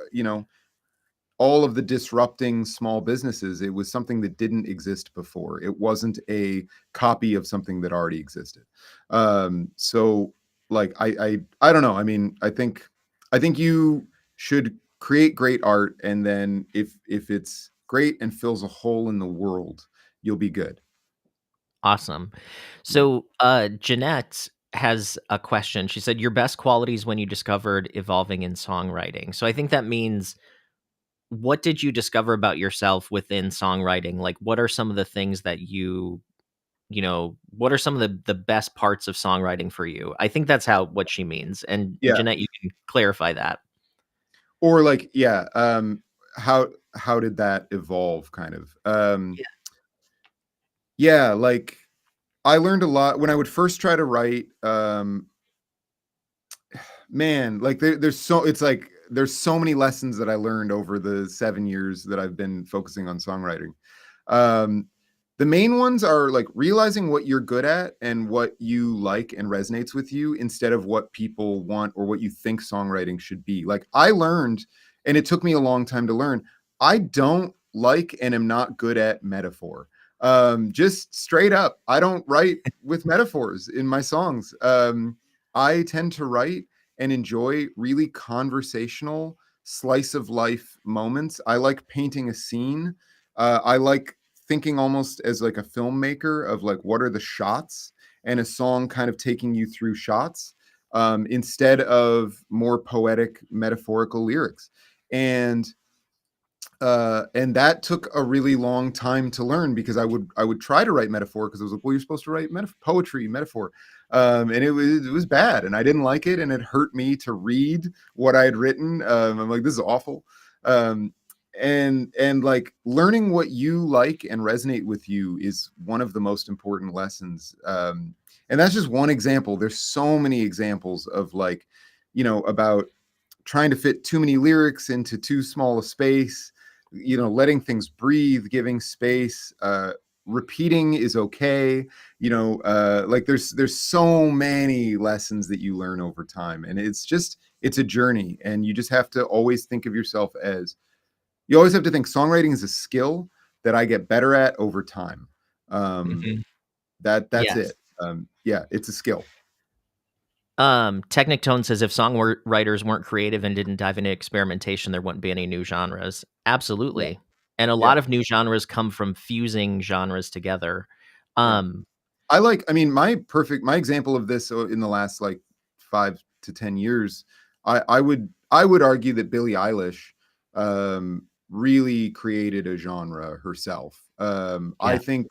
all of the disrupting small businesses, it was something that didn't exist before. It wasn't a copy of something that already existed. So like I don't know. I mean, I think you should create great art, and then if it's great and fills a hole in the world, you'll be good. Awesome. Yeah. So, Jeanette has a question. She said, "Your best qualities when you discovered evolving in songwriting." So I think that means, what did you discover about yourself within songwriting? Like, what are some of the things that what are some of the best parts of songwriting for you? I think that's what she means. And Yeah. Jeanette, you can clarify that. Or like, yeah, how did that evolve kind of? Yeah. Yeah, like I learned a lot when I would first try to write. Man, like there's so many lessons that I learned over the 7 years that I've been focusing on songwriting. Um, the main ones are like realizing what you're good at and what you like and resonates with you instead of what people want or what you think songwriting should be. Like I learned, and it took me a long time to learn, I don't like and am not good at metaphor. Just straight up, I don't write with metaphors in my songs. I tend to write and enjoy really conversational slice of life moments. I like painting a scene. I like thinking almost as like a filmmaker of like what are the shots and a song kind of taking you through shots instead of more poetic metaphorical lyrics. And that took a really long time to learn because I would try to write metaphor because I was like, well, you're supposed to write poetry metaphor, and it was bad, and I didn't like it, and it hurt me to read what I had written. I'm like, this is awful, um, and like learning what you like and resonate with you is one of the most important lessons. And that's just one example. There's so many examples of like, about trying to fit too many lyrics into too small a space, letting things breathe, giving space, repeating is okay. Like there's so many lessons that you learn over time, and it's a journey, and you just have to always think of yourself as you always have to think songwriting is a skill that I get better at over time. um Mhm. that's Yes. it. Yeah, it's a skill. Technic Tone says, if songwriters weren't creative and didn't dive into experimentation, there wouldn't be any new genres. Yeah, Absolutely. And a yeah, lot of new genres come from fusing genres together. yeah. Um, I mean, my example of this in the last like 5 to 10 years, I would argue that Billie Eilish really created a genre herself. I Yeah. think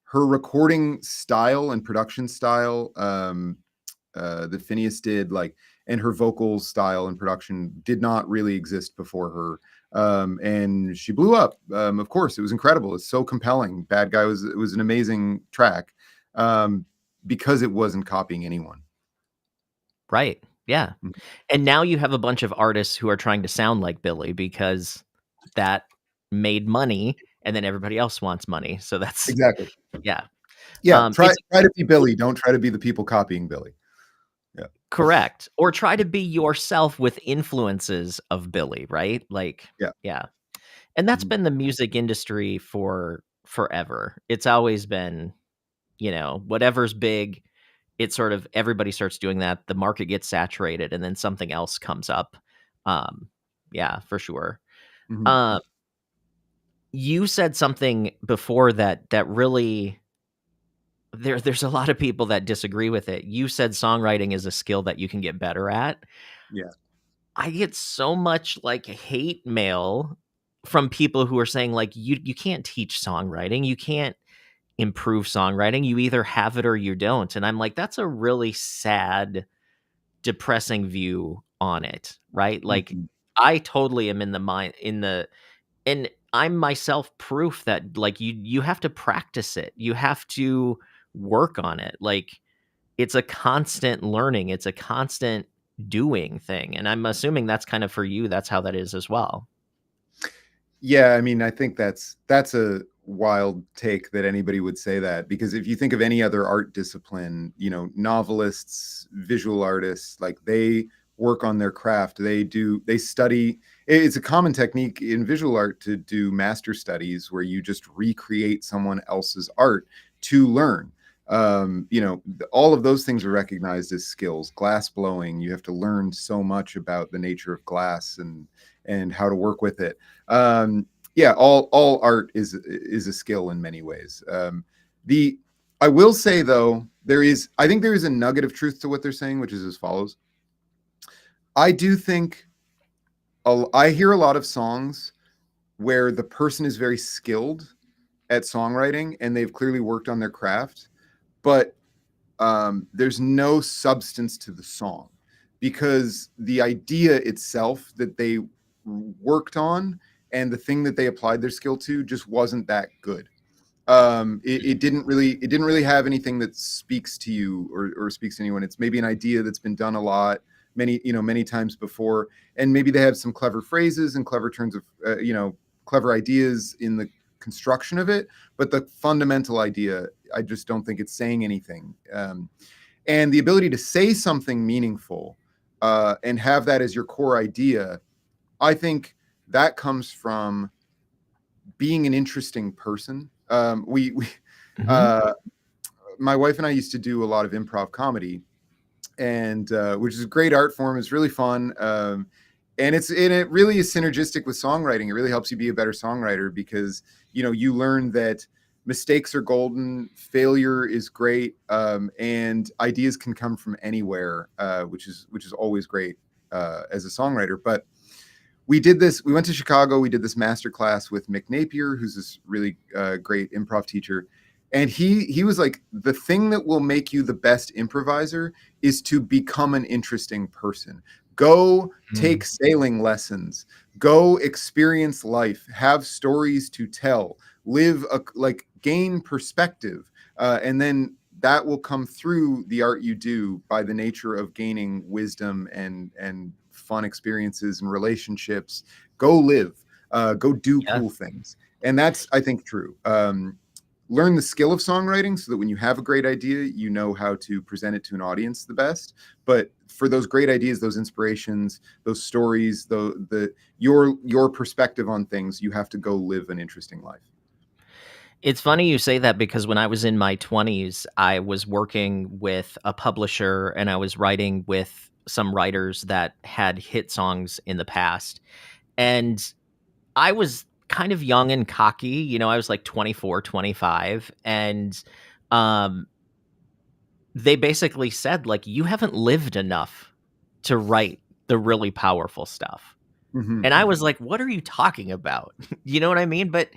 her recording style and production style that Phineas did, like, and her vocal style and production did not really exist before her. And she blew up. Of course, it was incredible. It's so compelling. Bad Guy was it was an amazing track um, because it wasn't copying anyone. Right. Yeah. Mhm. And now you have a bunch of artists who are trying to sound like Billy because that made money, and then everybody else wants money. So that's Exactly. yeah. Yeah. It's Try to be Billy. Don't try to be the people copying Billy. Yeah. correct. Or try to be yourself with influences of Billy, right? Like, Yeah. yeah. And that's Mhm. been the music industry for forever. It's always been, whatever's big, it's sort of everybody starts doing that. The market gets saturated and then something else comes up. Um, yeah, for sure. Mhm. Um, you said something before that really there's a lot of people that disagree with it. You said songwriting is a skill that you can get better at. Yeah. I get so much like hate mail from people who are saying like you can't teach songwriting. You can't improve songwriting. You either have it or you don't. And I'm like, that's a really sad, depressing view on it, right? Like Mhm. I totally am in the mind in the and I'm myself proof that like you have to practice it. You have to work on it. Like it's a constant learning. It's a constant doing thing. And I'm assuming that's kind of for you, that's how that is as well. Yeah, I mean, I think that's a wild take that anybody would say that, because if you think of any other art discipline, novelists, visual artists, like they work on their craft. They study. It's a common technique in visual art to do master studies where you just recreate someone else's art to learn. All of those things are recognized as skills. Glass blowing, you have to learn so much about the nature of glass and how to work with it. Yeah, all art is a skill in many ways. The I will say though, I think there is a nugget of truth to what they're saying, which is as follows. I do think I hear a lot of songs where the person is very skilled at songwriting and they've clearly worked on their craft, but there's no substance to the song because the idea itself that they worked on and the thing that they applied their skill to just wasn't that good. It didn't really have anything that speaks to you or speaks to anyone. It's maybe an idea that's been done a lot, many times before, and maybe they have some clever phrases and clever turns of clever ideas in the construction of it, but the fundamental idea, I just don't think it's saying anything. And the ability to say something meaningful and have that as your core idea, I think that comes from being an interesting person. Mhm. Uh, my wife and I used to do a lot of improv comedy, and which is a great art form. It's really fun, and it really is synergistic with songwriting. It really helps you be a better songwriter because you learn that mistakes are golden, failure is great, and ideas can come from anywhere, which is always great as a songwriter. But we went to Chicago, we did this master class with Mick Napier, who's this really great improv teacher, and he was like, the thing that will make you the best improviser is to become an interesting person. Go take Mm. sailing lessons, go experience life, have stories to tell, gain perspective, and then that will come through the art you do by the nature of gaining wisdom and fun experiences and relationships. Go live, go do Yeah. cool things, and that's, I think, true. Learn the skill of songwriting so that when you have a great idea, you know how to present it to an audience the best. But for those great ideas, those inspirations, those stories, your perspective on things, you have to go live an interesting life. It's funny you say that because when I was in my 20s, I was working with a publisher and I was writing with some writers that had hit songs in the past. And I was kind of young and cocky, I was like 24, 25, and um they basically said, like, "You haven't lived enough to write the really powerful stuff." Mhm. And I was like, "What are you talking about?" You know what I mean? But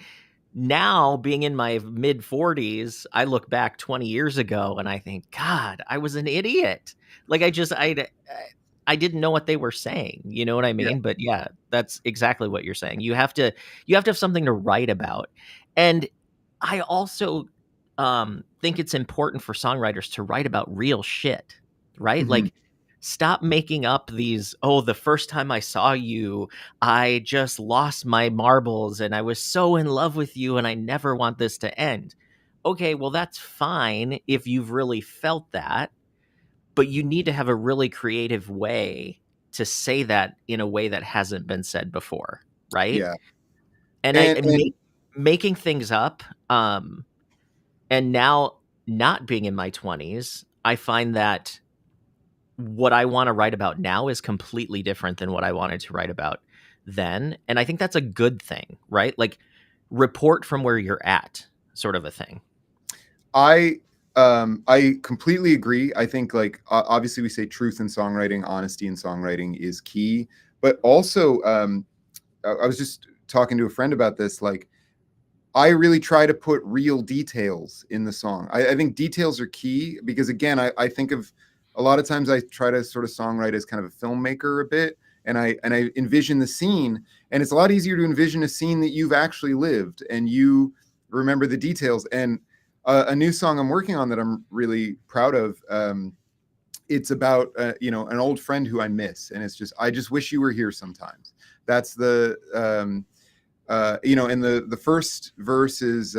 now being in my mid-40s, I look back 20 years ago and I think, "God, I was an idiot." Like, I didn't know what they were saying, you know what I Yeah. mean? But yeah, that's exactly what you're saying. You have to have something to write about. And I also, think it's important for songwriters to write about real shit, right? Mhm. Like, stop making up these, "Oh, the first time I saw you, I just lost my marbles and I was so in love with you and I never want this to end." Okay, well, that's fine if you've really felt that, but you need to have a really creative way to say that in a way that hasn't been said before, right? Yeah. And I And and make making things up, and now not being in my 20s, I find that what I wanna write about now is completely different than what I wanted to write about then, and I think that's a good thing, right? Like, report from where you're at, sort of a thing. I completely agree. I think like obviously we say truth in songwriting, honesty in songwriting is key, but also I was just talking to a friend about this. Like I really try to put real details in the song. I think details are key because again, I think of a lot of times I try to sort of songwrite as kind of a filmmaker a bit, and I envision the scene, and it's a lot easier to envision a scene that you've actually lived and you remember the details. And a new song I'm working on that I'm really proud of. It's about an old friend who I miss, and it's just I just wish you were here sometimes. That's the and the first verse is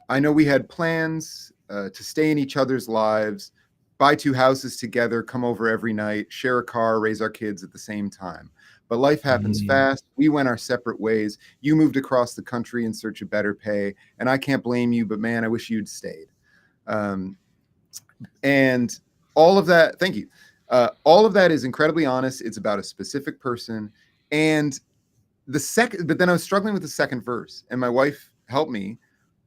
I know we had plans to stay in each other's lives, buy two houses together, come over every night, share a car, raise our kids at the same time. But life happens Mm. fast. We went our separate ways. You moved across the country in search of better pay, and I can't blame you, but man, I wish you'd stayed. Um, and all of that, thank you. All of that is incredibly honest. It's about a specific person. And but then I was struggling with the second verse, and my wife helped me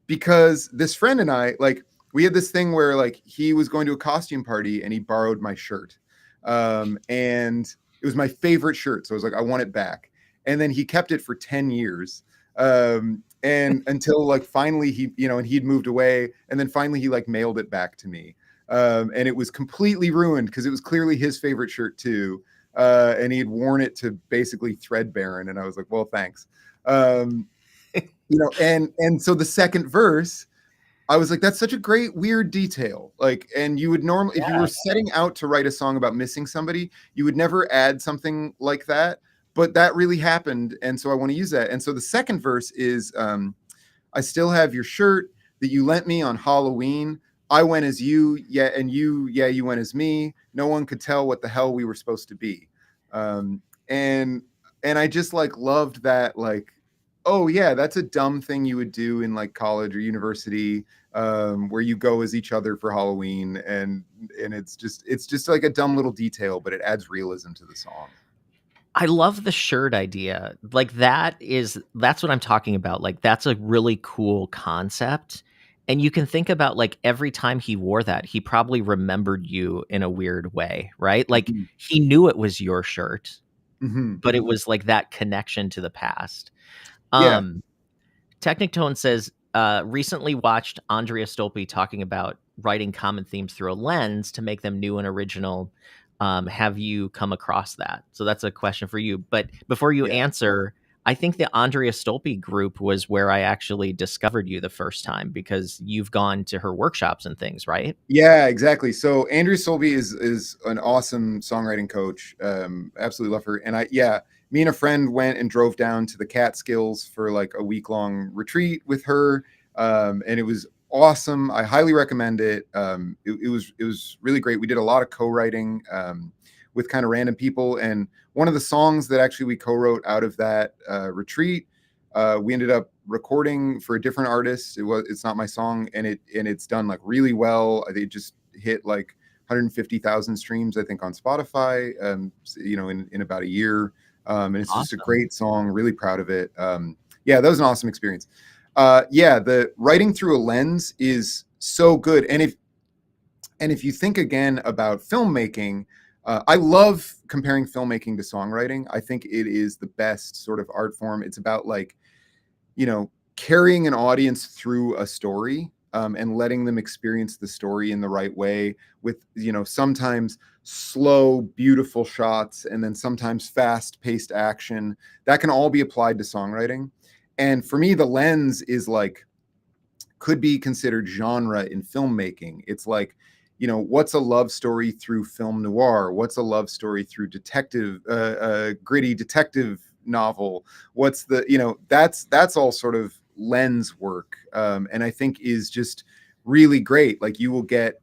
because this friend and I, like, we had this thing where like he was going to a costume party and he borrowed my shirt. And it was my favorite shirt. So I was like, I want it back. And then he kept it for 10 years. And until like finally and he'd moved away. And then finally he like mailed it back to me. And it was completely ruined because it was clearly his favorite shirt too. And he had worn it to basically threadbare. And I was like, well, thanks. Um, and so the second verse, I was like, that's such a great weird detail. Like, and you would normally, if you were Yeah. setting out to write a song about missing somebody, you would never add something like that, but that really happened, and so I want to use that. And so the second verse is I still have your shirt that you lent me on Halloween. I went as you, yeah, and you went as me. No one could tell what the hell we were supposed to be. Um, and and I just like loved that, like, oh yeah, that's a dumb thing you would do in like college or university, where you go as each other for Halloween, and it's just like a dumb little detail, but it adds realism to the song. I love the shirt idea. Like, that's what I'm talking about. Like, that's a really cool concept, and you can think about, like, every time he wore that, he probably remembered you in a weird way, right? Like, Mhm. he knew it was your shirt, Mhm. but it was, like, that connection to the past. Yeah. Um, Technictone says, recently watched Andrea Stolpe talking about writing common themes through a lens to make them new and original. Have you come across that? So that's a question for you. But before you Yeah. answer, I think the Andrea Stolpe group was where I actually discovered you the first time because you've gone to her workshops and things, right? Yeah, exactly. So Andrea Solby is an awesome songwriting coach. Absolutely love her. And me and a friend went and drove down to the Catskills for like a week long retreat with her. And it was awesome. I highly recommend it. It was really great. We did a lot of co-writing with kind of random people. And one of the songs that actually we co-wrote out of that retreat, we ended up recording for a different artist. It's not my song, and it's done like really well. I think it just hit like 150,000 streams, I think, on Spotify. In about a year, and it's just a Awesome. great song. Really proud of it. Yeah, that was an awesome experience. Yeah, the writing through a lens is so good, and if And if you think again about filmmaking, I love comparing filmmaking to songwriting. I think it is the best sort of art form. It's about like, carrying an audience through a story, and letting them experience the story in the right way with, sometimes slow, beautiful shots and then sometimes fast paced action that can all be applied to songwriting. And for me, the lens is like, could be considered genre in filmmaking. It's like, what's a love story through film noir? What's a love story through detective, gritty detective novel? What's the, that's all sort of lens work, and I think is just really great. Like you will get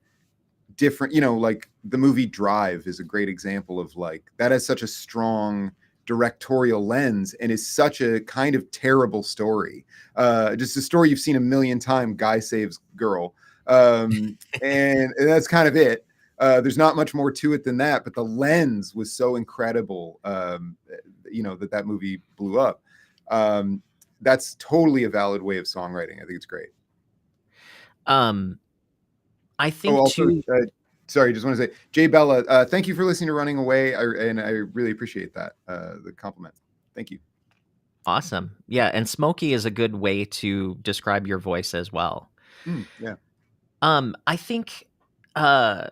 different, like the movie Drive is a great example of like that has such a strong directorial lens and is such a kind of terrible story. Just a story you've seen a million times, guy saves girl. And that's kind of it. There's not much more to it than that, but the lens was so incredible, that movie blew up. That's totally a valid way of songwriting. I think it's great. Um, I Oh, think also, too. sorry, just want to say, Jay Bella, thank you for listening to Running Away, and I really appreciate that, the compliment. Thank you. Awesome. Yeah, and smoky is a good way to describe your voice as well. Yeah. I think uh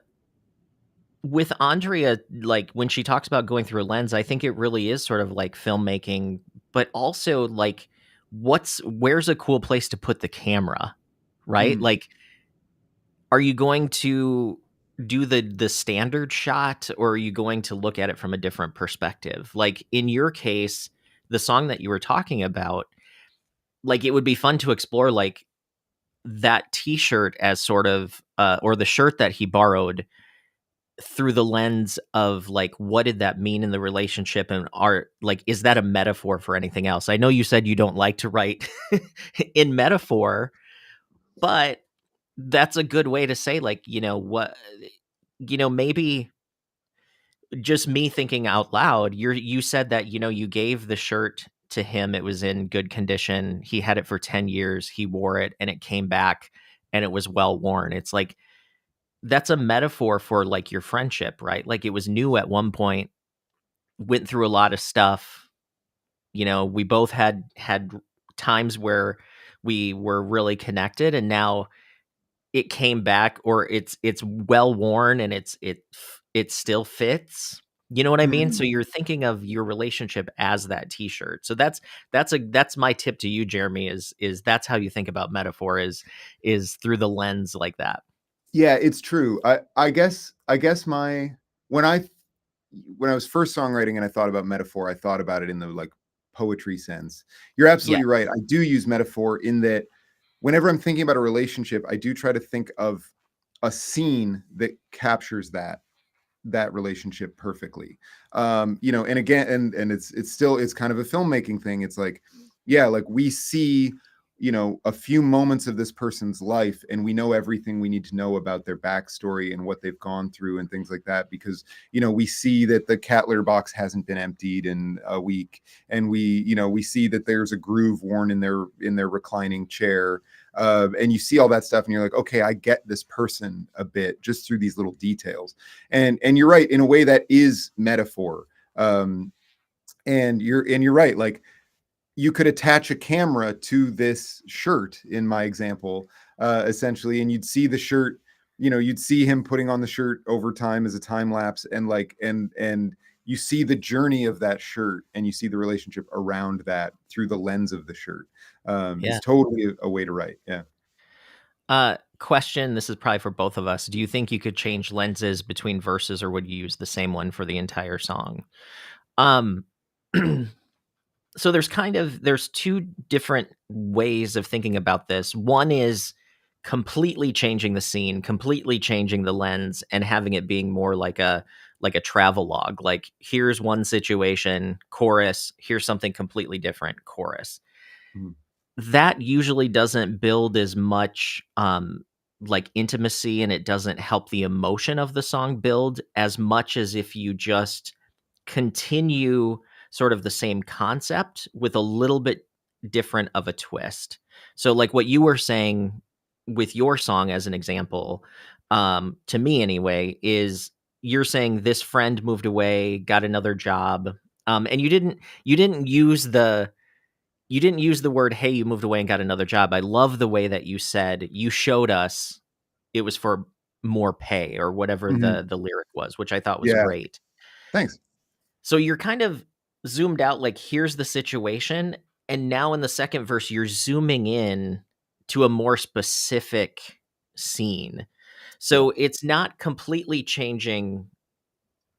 with Andrea, like when she talks about going through a lens, I think it really is sort of like filmmaking, but also like where's a cool place to put the camera, right? Mm, Like, are you going to do the standard shot, or are you going to look at it from a different perspective? Like in your case, the song that you were talking about, like it would be fun to explore like that t-shirt as sort of or the shirt that he borrowed through the lens of like what did that mean in the relationship and art. Like, is that a metaphor for anything else? I know you said you don't like to write in metaphor, but that's a good way to say like, what, maybe just me thinking out loud, you said that, you gave the shirt to him, it was in good condition, he had it for 10 years, he wore it and it came back and it was well worn. It's like that's a metaphor for like your friendship, right? Like it was new at one point, went through a lot of stuff. We both had times where we were really connected, and now it came back, or it's well worn and it still fits. You know what I mean? So mm. you're thinking of your relationship as that t-shirt. So that's my tip to you, Jeremy, is that's how you think about metaphor, is through the lens like that. Yeah, it's true. I guess my when I when I was first songwriting and I thought about metaphor, I thought about it in the like poetry sense. You're Yeah. absolutely right. I do use metaphor in that whenever I'm thinking about a relationship, I do try to think of a scene that captures that relationship perfectly. And again, and it's still it's kind of a filmmaking thing. It's like, yeah, like we see, a few moments of this person's life and we know everything we need to know about their backstory and what they've gone through and things like that, because we see that the cat litter box hasn't been emptied in a week, and we see that there's a groove worn in their reclining chair, and you see all that stuff and you're like, okay, I get this person a bit just through these little details. And you're right, in a way that is metaphor. And you're right, like you could attach a camera to this shirt in my example, essentially, and you'd see the shirt, you'd see him putting on the shirt over time as a time lapse, and like and you see the journey of that shirt and you see the relationship around that through the lens of the shirt. Yeah. Is totally a way to write. Yeah. Question, this is probably for both of us. Do you think you could change lenses between verses, or would you use the same one for the entire song? Um, so there's two different ways of thinking about this. One is completely changing the scene, completely changing the lens, and having it being more like a travel log. Like here's one situation, chorus, here's something completely different, chorus. Mhm. That usually doesn't build as much like intimacy, and it doesn't help the emotion of the song build as much as if you just continue sort of the same concept with a little bit different of a twist. So like what you were saying with your song as an example, to me anyway, is you're saying this friend moved away, got another job, and you didn't use the word, "Hey, you moved away and got another job." I love the way that you said you showed us it was for more pay or whatever Mhm. the lyric was, which I thought was Yeah. great. Thanks. So you're kind of zoomed out, like, here's the situation, and now in the second verse, you're zooming in to a more specific scene. Yeah. So it's not completely changing.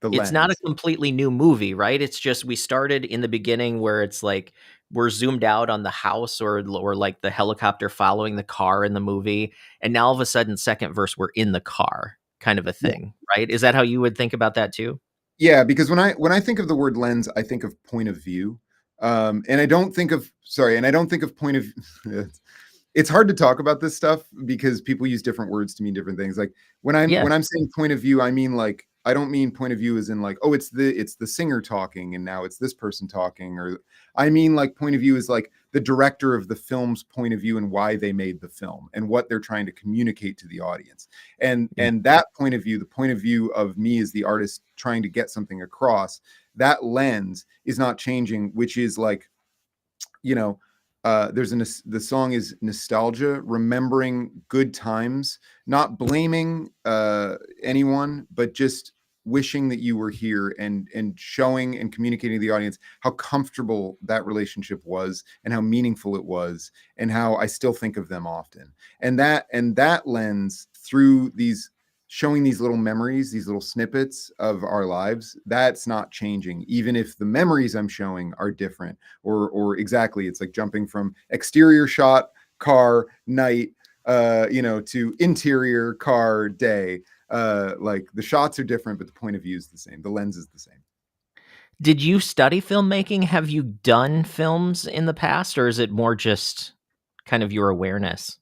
The It's not a lens. completely new movie, right? It's just we started in the beginning where it's like we're zoomed out on the house or like the helicopter following the car in the movie, and now all of a sudden, second verse, we're in the car, kind of a Yeah. thing, right? Is that how you would think about that too? Yeah, because when I think of the word lens, I think of point of view. And I don't think of sorry, and I don't think of point of it's hard to talk about this stuff because people use different words to mean different things. Like Yeah. when I'm saying point of view, I mean like I don't mean point of view as in like, oh, it's the singer talking and now it's this person talking, or I mean like point of view is like the director of the film's point of view and why they made the film and what they're trying to communicate to the audience. Yeah. And that point of view, the point of view of me as the artist trying to get something across, that lens is not changing, which is like, you know, the song is nostalgia, remembering good times, not blaming anyone, but just wishing that you were here and showing and communicating to the audience how comfortable that relationship was and how meaningful it was and how I still think of them often. And that lens through these showing these little memories, these little snippets of our lives, that's not changing, even if the memories I'm showing are different or exactly it's like jumping from exterior shot car night to interior car day. Like the shots are different but the point of view is the same, the lens is the same. Did you study filmmaking? Have you done films in the past, or is it more just kind of your awareness?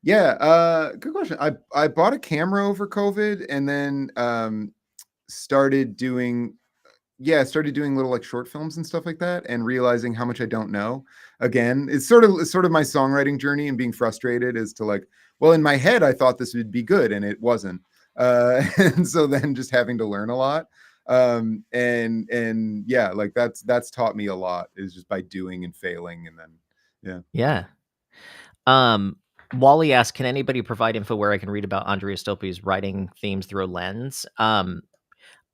Yeah, good question. I bought a camera over COVID and then started doing started doing little like short films and stuff like that and realizing how much I don't know. Again, it's sort of my songwriting journey and being frustrated as to like, well, in my head I thought this would be good and it wasn't. And so then just having to learn a lot. And yeah, like that's taught me a lot is just by doing and failing and then yeah. Yeah. Um, Wally asked, "Can anybody provide info where I can read about Andrea Stolpe's writing themes through a lens?"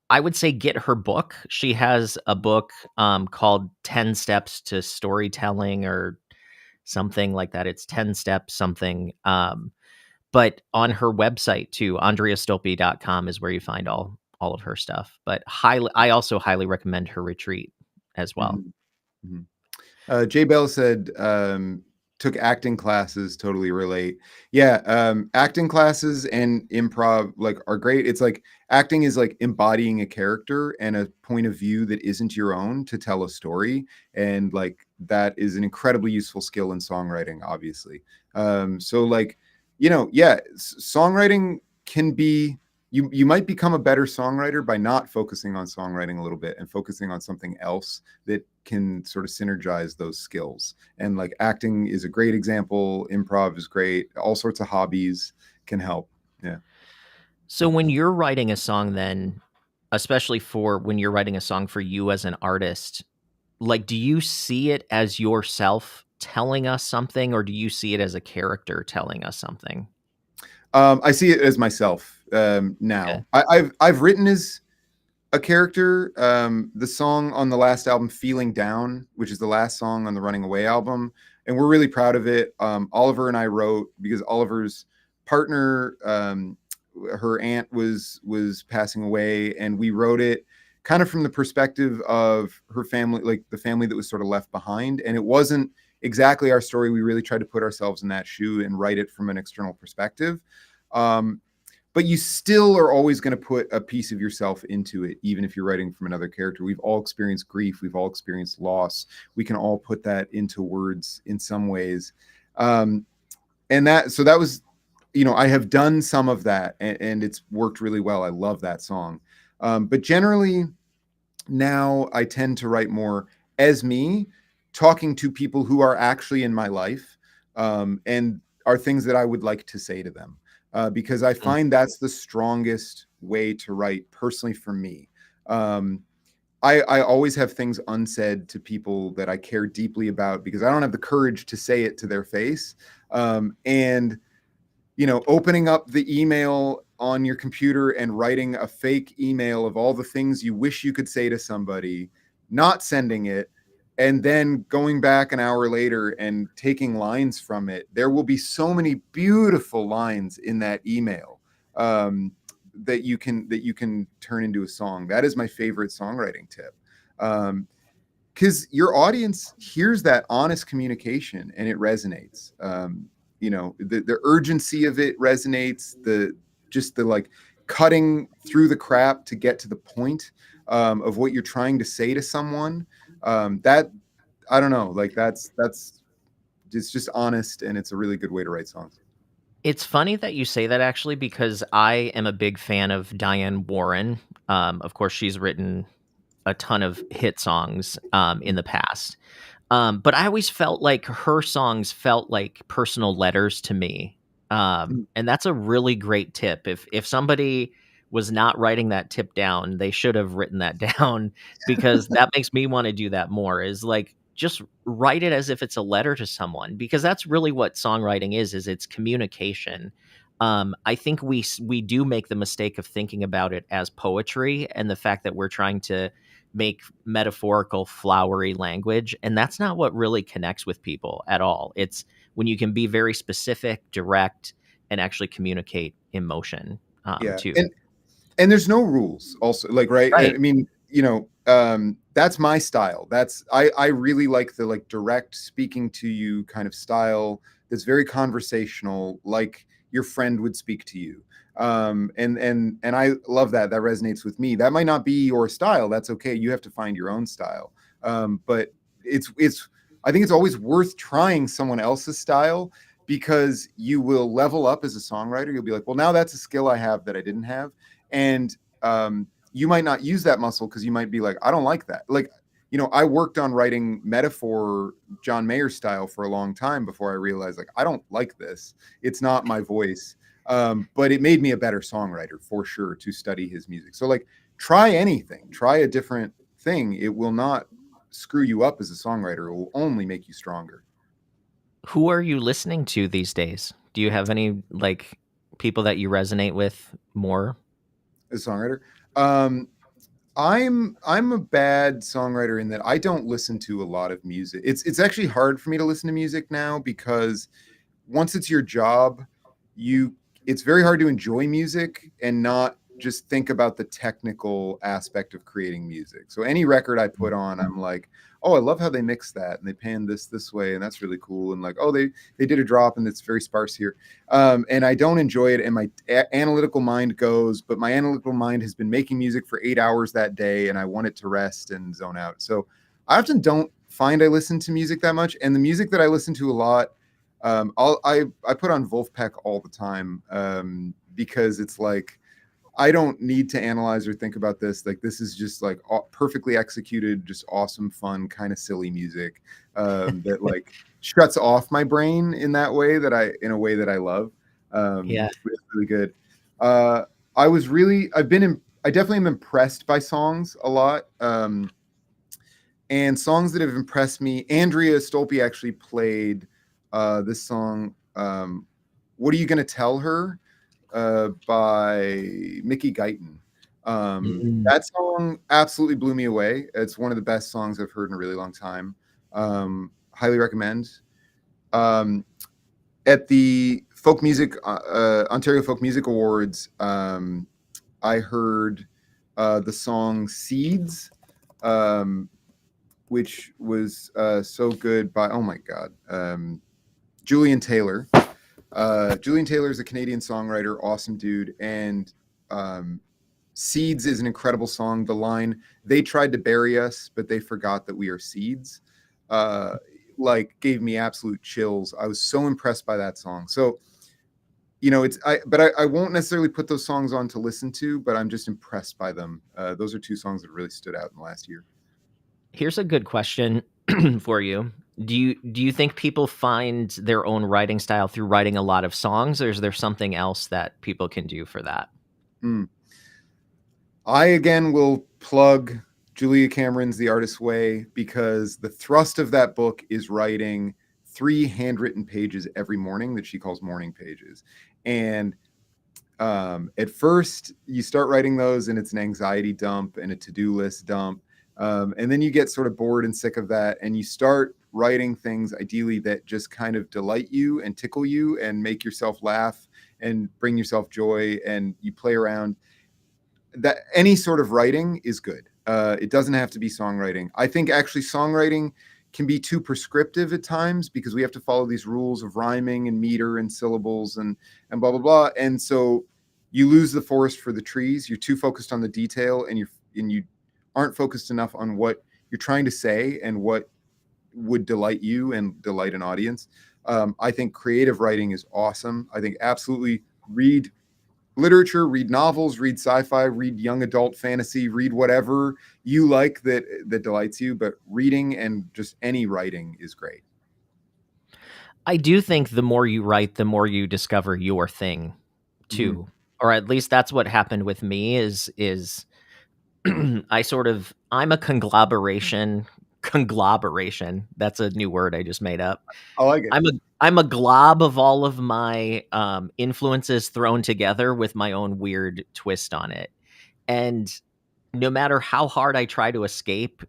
I would say get her book. She has a book, called 10 Steps to Storytelling or something like that. It's 10 steps something, but on her website too, andreastolpe.com is where you find all of her stuff, but I also highly recommend her retreat as well. Mhm, mhm. Jay Bell said, took acting classes, totally relate. Yeah, acting classes and improv like are great. It's like acting is like embodying a character and a point of view that isn't your own to tell a story. And like that is an incredibly useful skill in songwriting, obviously. So like, yeah, songwriting can be you might become a better songwriter by not focusing on songwriting a little bit and focusing on something else that can sort of synergize those skills. And like acting is a great example, improv is great, all sorts of hobbies can help. Yeah. So when you're writing a song then, especially for when you're writing a song for you as an artist, like, do you see it as yourself telling us something, or do you see it as a character telling us something? I see it as myself Okay. now. I've written as a character. The song on the last album, "Feeling Down," which is the last song on the Running Away album, and we're really proud of it. Oliver and I wrote because Oliver's partner, her aunt was passing away, and we wrote it kind of from the perspective of her family, like the family that was sort of left behind. And it wasn't exactly our story. We really tried to put ourselves in that shoe and write it from an external perspective. Um, but you still are always going to put a piece of yourself into it, even if you're writing from another character. We've all experienced grief. We've all experienced loss. We can all put that into words in some ways. Um, so that was, I have done some of that and it's worked really well. I love that song. But generally now I tend to write more as me, talking to people who are actually in my life, and are things that I would like to say to them. because I Mm. find that's the strongest way to write personally for me. Um, I always have things unsaid to people that I care deeply about because I don't have the courage to say it to their face. And opening up the email on your computer and writing a fake email of all the things you wish you could say to somebody, not sending it, and then going back an hour later and taking lines from it. There will be so many beautiful lines in that email, that you can turn into a song. That is my favorite songwriting tip. Because your audience hears that honest communication and it resonates. The urgency of it resonates. The like cutting through the crap to get to the point, of what you're trying to say to someone. That I don't know, like that's it's just honest, and it's a really good way to write songs. It's funny that you say that actually because I am a big fan of Diane Warren. Of course, she's written a ton of hit songs, in the past. But I always felt like her songs felt like personal letters to me. And that's a really great tip. If somebody was not writing that tip down, they should have written that down because that makes me want to do that more. Is like just write it as if it's a letter to someone because that's really what songwriting is it's communication. I think we do make the mistake of thinking about it as poetry and the fact that we're trying to make metaphorical flowery language, and that's not what really connects with people at all. It's when you can be very specific, direct, and actually communicate emotion, Yeah, too. and there's no rules also, like, right? I Right. mean, that's my style. I really like the like direct speaking to you kind of style that's very conversational, like your friend would speak to you. And I love that. That resonates with me. That might not be your style. That's okay. You have to find your own style. But it's I think it's always worth trying someone else's style because you will level up as a songwriter. You'll be like, well, now that's a skill I have that I didn't have. And you might not use that muscle because you might be like, I don't like that. Like, I worked on writing metaphor John Mayer style for a long time before I realized, like, I don't like this. It's not my voice. But it made me a better songwriter for sure to study his music. So, like, try anything, try a different thing. It will not screw you up as a songwriter. It will only make you stronger Who are you listening to these days? Do you have any, like, people that you resonate with more? as a songwriter. Um, I'm a bad songwriter in that I don't listen to a lot of music. It's actually hard for me to listen to music now because once it's your job, you it's very hard to enjoy music and not just think about the technical aspect of creating music. So any record I put on, I'm like, oh, I love how they mix that and they pan this way, and that's really cool. And like, oh, they did a drop and it's very sparse here. And I don't enjoy it, and my analytical mind goes, but my analytical mind has been making music for 8 hours that day, and I want it to rest and zone out. So I often don't find I listen to music that much, and the music that I listen to a lot, I put on Wolfpack all the time, because it's like I don't need to analyze or think about this. Like, this is just like perfectly executed, just awesome, fun, kind of silly music, that like shuts off my brain in a way that I love. Yeah. It's really good. Uh, I definitely am impressed by songs a lot. And songs that have impressed me. Andrea Stolpe actually played this song, "What Are You Gonna Tell Her," by Mickey Guyton. Mm. That song absolutely blew me away. It's one of the best songs I've heard in a really long time. Highly recommend. Um, at the Ontario Folk Music Awards, I heard the song "Seeds." Um, which was so good by, oh my god, Julian Taylor. Julian Taylor is a Canadian songwriter, awesome dude, and "Seeds" is an incredible song. The line, "They tried to bury us, but they forgot that we are seeds," uh, like gave me absolute chills. I was so impressed by that song. So I won't necessarily put those songs on to listen to, but I'm just impressed by them. Those are two songs that really stood out in the last year. Here's a good question for you. Do you think people find their own writing style through writing a lot of songs, or is there something else that people can do for that? Mm. I again will plug Julia Cameron's The Artist's Way because the thrust of that book is writing 3 handwritten pages every morning that she calls morning pages. And at first, you start writing those, and it's an anxiety dump and a to-do list dump. And then you get sort of bored and sick of that, and you start writing things ideally that just kind of delight you and tickle you and make yourself laugh and bring yourself joy, and you play around. That any sort of writing is good. It doesn't have to be songwriting. I think actually songwriting can be too prescriptive at times because we have to follow these rules of rhyming and meter and syllables and blah blah blah. And so you lose the forest for the trees. You're too focused on the detail, and you aren't focused enough on what you're trying to say and what would delight you and delight an audience. I think creative writing is awesome. I think absolutely read literature, read novels, read sci-fi, read young adult fantasy, read whatever you like that delights you, but reading and just any writing is great. I do think the more you write, the more you discover your thing Mm-hmm. too. Or at least that's what happened with me is I'm a conglomeration. That's a new word I just made up. I like it. I'm a glob of all of my influences thrown together with my own weird twist on it. And no matter how hard I try to escape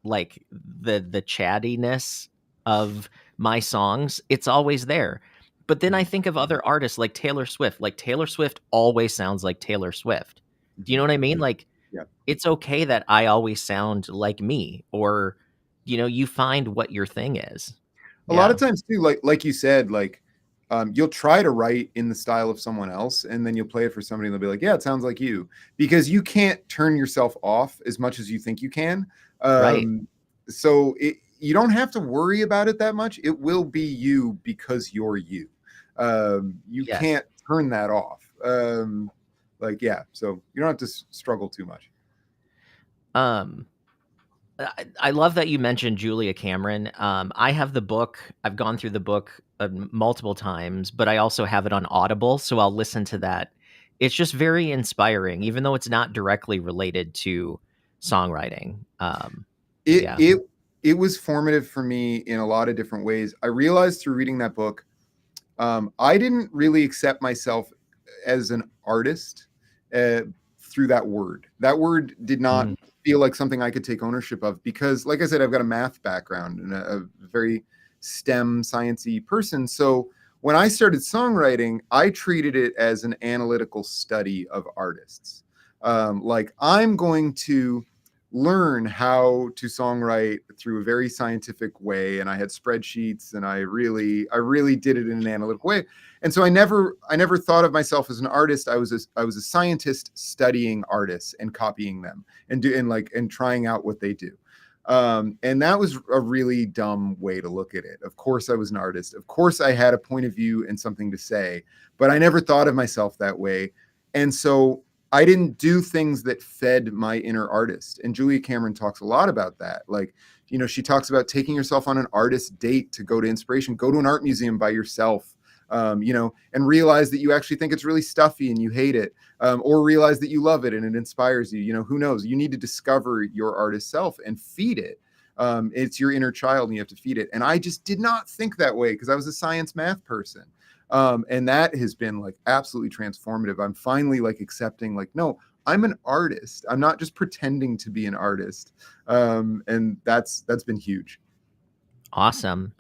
like the chattiness of my songs, it's always there. But then I Mhm. think of other artists like Taylor Swift. Like Taylor Swift always sounds like Taylor Swift. Do you Mhm. know what I mean? Like Yeah. it's okay that I always sound like me, or you find what your thing is. A lot Yeah. of times too, like you said, like you'll try to write in the style of someone else, and then you'll play it for somebody, and they'll be like, "Yeah, it sounds like you," because you can't turn yourself off as much as you think you can. Right. So you don't have to worry about it that much. It will be you because you're you. You Yes. can't turn that off. Like yeah, so you don't have to struggle too much. Um I love that you mentioned Julia Cameron. I have the book. I've gone through the book multiple times, but I also have it on Audible, so I'll listen to that. It's just very inspiring, even though it's not directly related to songwriting. It Yeah. it it was formative for me in a lot of different ways. I realized through reading that book, I didn't really accept myself as an artist uh, through that word. That word did not Mm. feel like something I could take ownership of because, like I said, I've got a math background and a very STEM sciencey person. So when I started songwriting, I treated it as an analytical study of artists. Like I'm going to learn how to songwrite through a very scientific way, and I had spreadsheets, and I really did it in an analytical way. And so I never thought of myself as an artist. I was a scientist studying artists and copying them and trying out what they do. And that was a really dumb way to look at it. Of course I was an artist, of course I had a point of view and something to say, but I never thought of myself that way. And so I didn't do things that fed my inner artist. And Julia Cameron talks a lot about that. Like, she talks about taking yourself on an artist date to go to inspiration, go to an art museum by yourself, and realize that you actually think it's really stuffy and you hate it, or realize that you love it and it inspires you. Who knows? You need to discover your artist self and feed it. It's your inner child and you have to feed it. And I just did not think that way because I was a science math person. And that has been like absolutely transformative. I'm finally like accepting like, no, I'm an artist. I'm not just pretending to be an artist. And that's been huge. Awesome.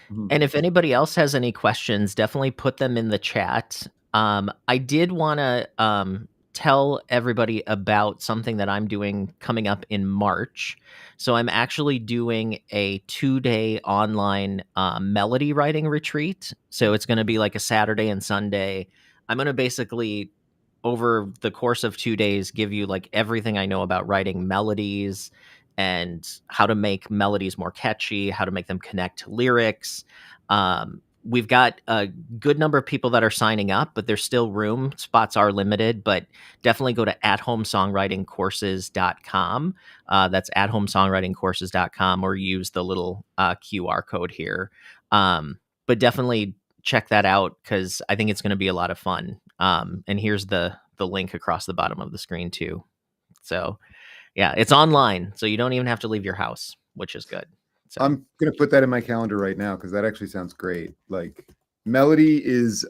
Mhm. And if anybody else has any questions, definitely put them in the chat. I did want to tell everybody about something that I'm doing coming up in March. So I'm actually doing a 2-day online melody writing retreat. So it's going to be like a Saturday and Sunday. I'm going to basically, over the course of 2 days, give you like everything I know about writing melodies and how to make melodies more catchy, how to make them connect to lyrics, we've got a good number of people that are signing up, but there's still room. Spots are limited, but definitely go to athomesongwritingcourses.com. That's athomesongwritingcourses.com, or use the little QR code here. But definitely check that out, because I think it's going to be a lot of fun. And here's the link across the bottom of the screen too. So yeah, it's online, so you don't even have to leave your house, which is good. So I'm gonna put that in my calendar right now because that actually sounds great. Like melody is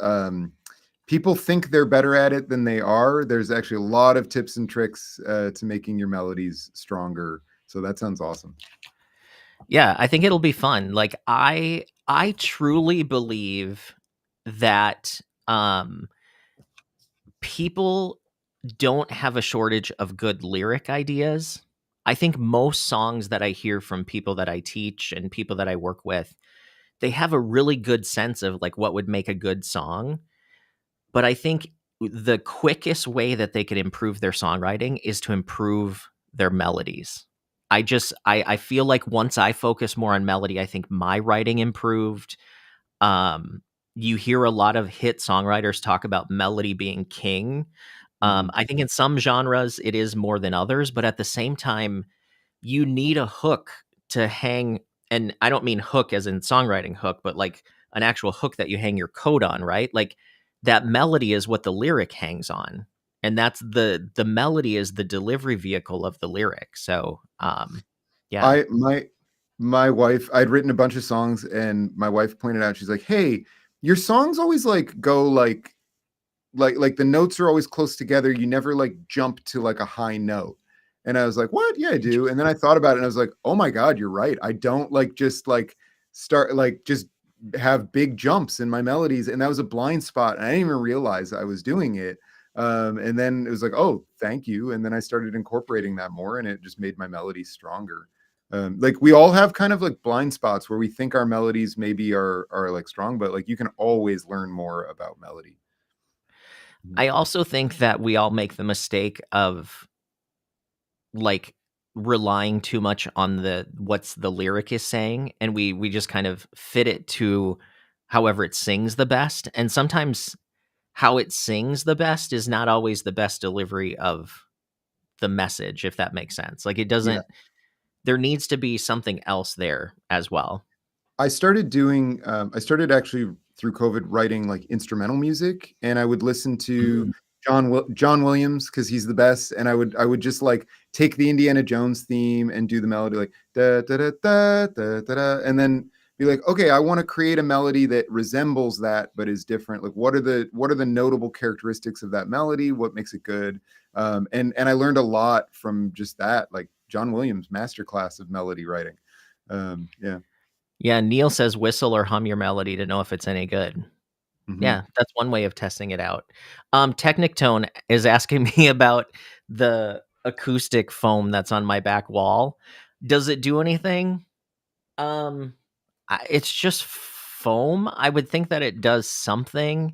people think they're better at it than they are. There's actually a lot of tips and tricks to making your melodies stronger. So that sounds awesome. yeah, I think it'll be fun. Like I truly believe that people don't have a shortage of good lyric ideas. I think most songs that I hear from people that I teach and people that I work with, they have a really good sense of like what would make a good song. But I think the quickest way that they could improve their songwriting is to improve their melodies. I feel like once I focus more on melody, I think my writing improved. You hear a lot of hit songwriters talk about melody being king. Mhm. I think in some genres it is more than others, but at the same time, you need a hook to hang. And I don't mean hook as in songwriting hook, but like an actual hook that you hang your coat on, right? Like that melody is what the lyric hangs on. And that's the melody is the delivery vehicle of the lyric. So yeah. I my wife, I'd written a bunch of songs, and my wife pointed out, she's like, "Hey, your songs always like go like the notes are always close together. You never like jump to like a high note." And I was like, "What? Yeah, I do." And then I thought about it and I was like, "Oh my God, you're right. I don't like just like start like just have big jumps in my melodies." And that was a blind spot. And I didn't even realize I was doing it. And then it was like, "Oh, thank you." And then I started incorporating that more, and it just made my melodies stronger. Like we all have kind of like blind spots where we think our melodies maybe are like strong, but like you can always learn more about melody. Mhm. I also think that we all make the mistake of like relying too much on what's the lyric is saying, and we just kind of fit it to however it sings the best. And sometimes how it sings the best is not always the best delivery of the message, if that makes sense. Like it Yeah. doesn't there needs to be something else there as well. I started actually through COVID writing like instrumental music, and I would listen to Mm. John Williams because he's the best, and I would just like take the Indiana Jones theme and do the melody like da da da da da da, da and then be like, okay, I want to create a melody that resembles that but is different. Like, what are the notable characteristics of that melody? What makes it good? And I learned a lot from just that, like John Williams, masterclass of melody writing. Yeah. Yeah, Neil says whistle or hum your melody to know if it's any good. Mhm. Yeah, that's one way of testing it out. Technic Tone is asking me about the acoustic foam that's on my back wall. Does it do anything? Um, it's just foam. I would think that it does something.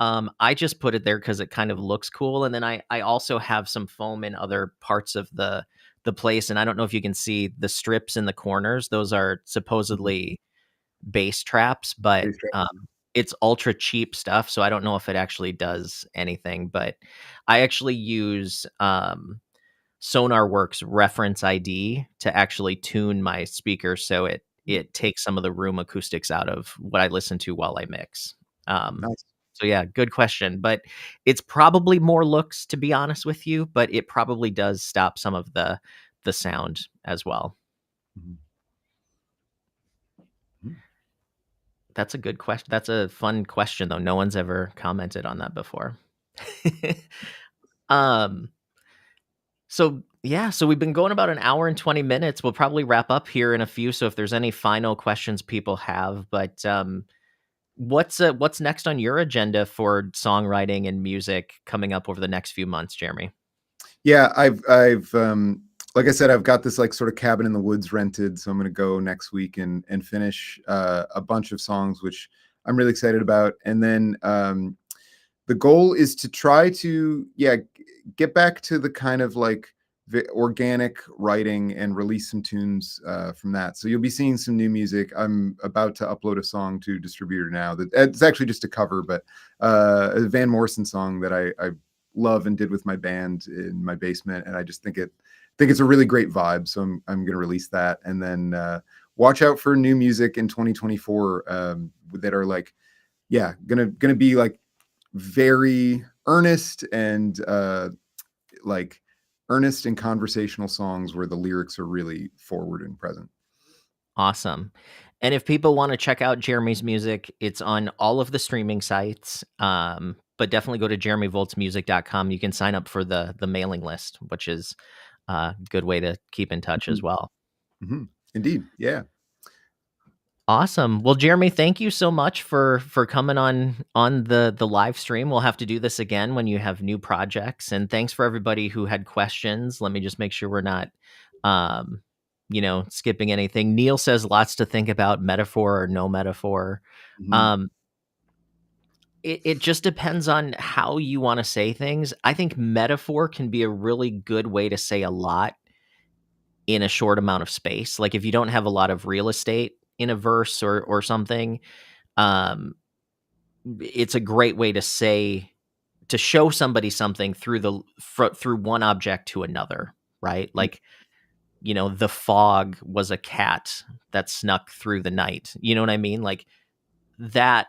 I just put it there because it kind of looks cool, and then I also have some foam in other parts of the place, and I don't know if you can see the strips in the corners. Those are Mhm. supposedly bass traps, but Bass drum. it's ultra cheap stuff, so I don't know if it actually does anything. But I actually use SonarWorks Reference ID to actually tune my speaker, so it takes some of the room acoustics out of what I listen to while I mix. Nice. So yeah, good question, but it's probably more looks, to be honest with you, but it probably does stop some of the sound as well. Mhm. Mhm. That's a good question. That's a fun question though. No one's ever commented on that before. um So yeah, so we've been going about an hour and 20 minutes. We'll probably wrap up here in a few. So if there's any final questions people have, but what's next on your agenda for songwriting and music coming up over the next few months, Jeremy? Yeah, I've like I said, I've got this like sort of cabin in the woods rented, so I'm gonna go next week and finish a bunch of songs, which I'm really excited about. And then the goal is to try to get back to the kind of like organic writing and release some tunes from that. So you'll be seeing some new music. I'm about to upload a song to distributor now. That it's actually just a cover, but a Van Morrison song that I love and did with my band in my basement, and I just think it's a really great vibe. So I'm going to release that, and then watch out for new music in 2024 that are like, yeah, gonna be like very earnest and like earnest and conversational songs where the lyrics are really forward and present. Awesome. And if people wanna check out Jeremy's music, it's on all of the streaming sites, but definitely go to jeremyvoltzmusic.com. You can sign up for the mailing list, which is a good way to keep in touch as Mhm. well. Mhm. Indeed. Yeah. Awesome. Well, Jeremy, thank you so much for coming on the live stream. We'll have to do this again when you have new projects. And thanks for everybody who had questions. Let me just make sure we're not um, skipping anything. Neil says lots to think about, metaphor or no metaphor. Mhm. Um, it just depends on how you want to say things. I think metaphor can be a really good way to say a lot in a short amount of space. Like if you don't have a lot of real estate in a verse or something, um, it's a great way to show somebody something through one object to another, right? Mm. Like, the fog was a cat that snuck through the night. You know what I mean? Like that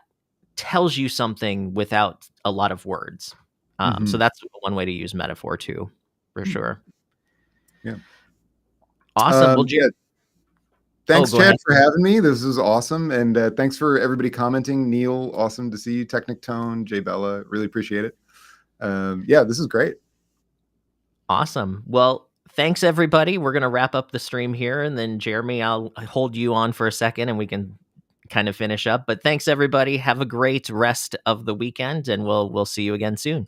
tells you something without a lot of words. So Mhm. that's one way to use metaphor too, for Mm. sure. Yeah. Awesome. Well, Yeah. oh, Thanks, go Chad, ahead. for having me. This is awesome, and thanks for everybody commenting. Neil, awesome to see you. Technic Tone, Jay Bella, really appreciate it. Yeah, this is great. Awesome. Well, thanks everybody. We're gonna wrap up the stream here, and then Jeremy, I'll hold you on for a second, and we can kind of finish up. But thanks everybody. Have a great rest of the weekend, and we'll see you again soon.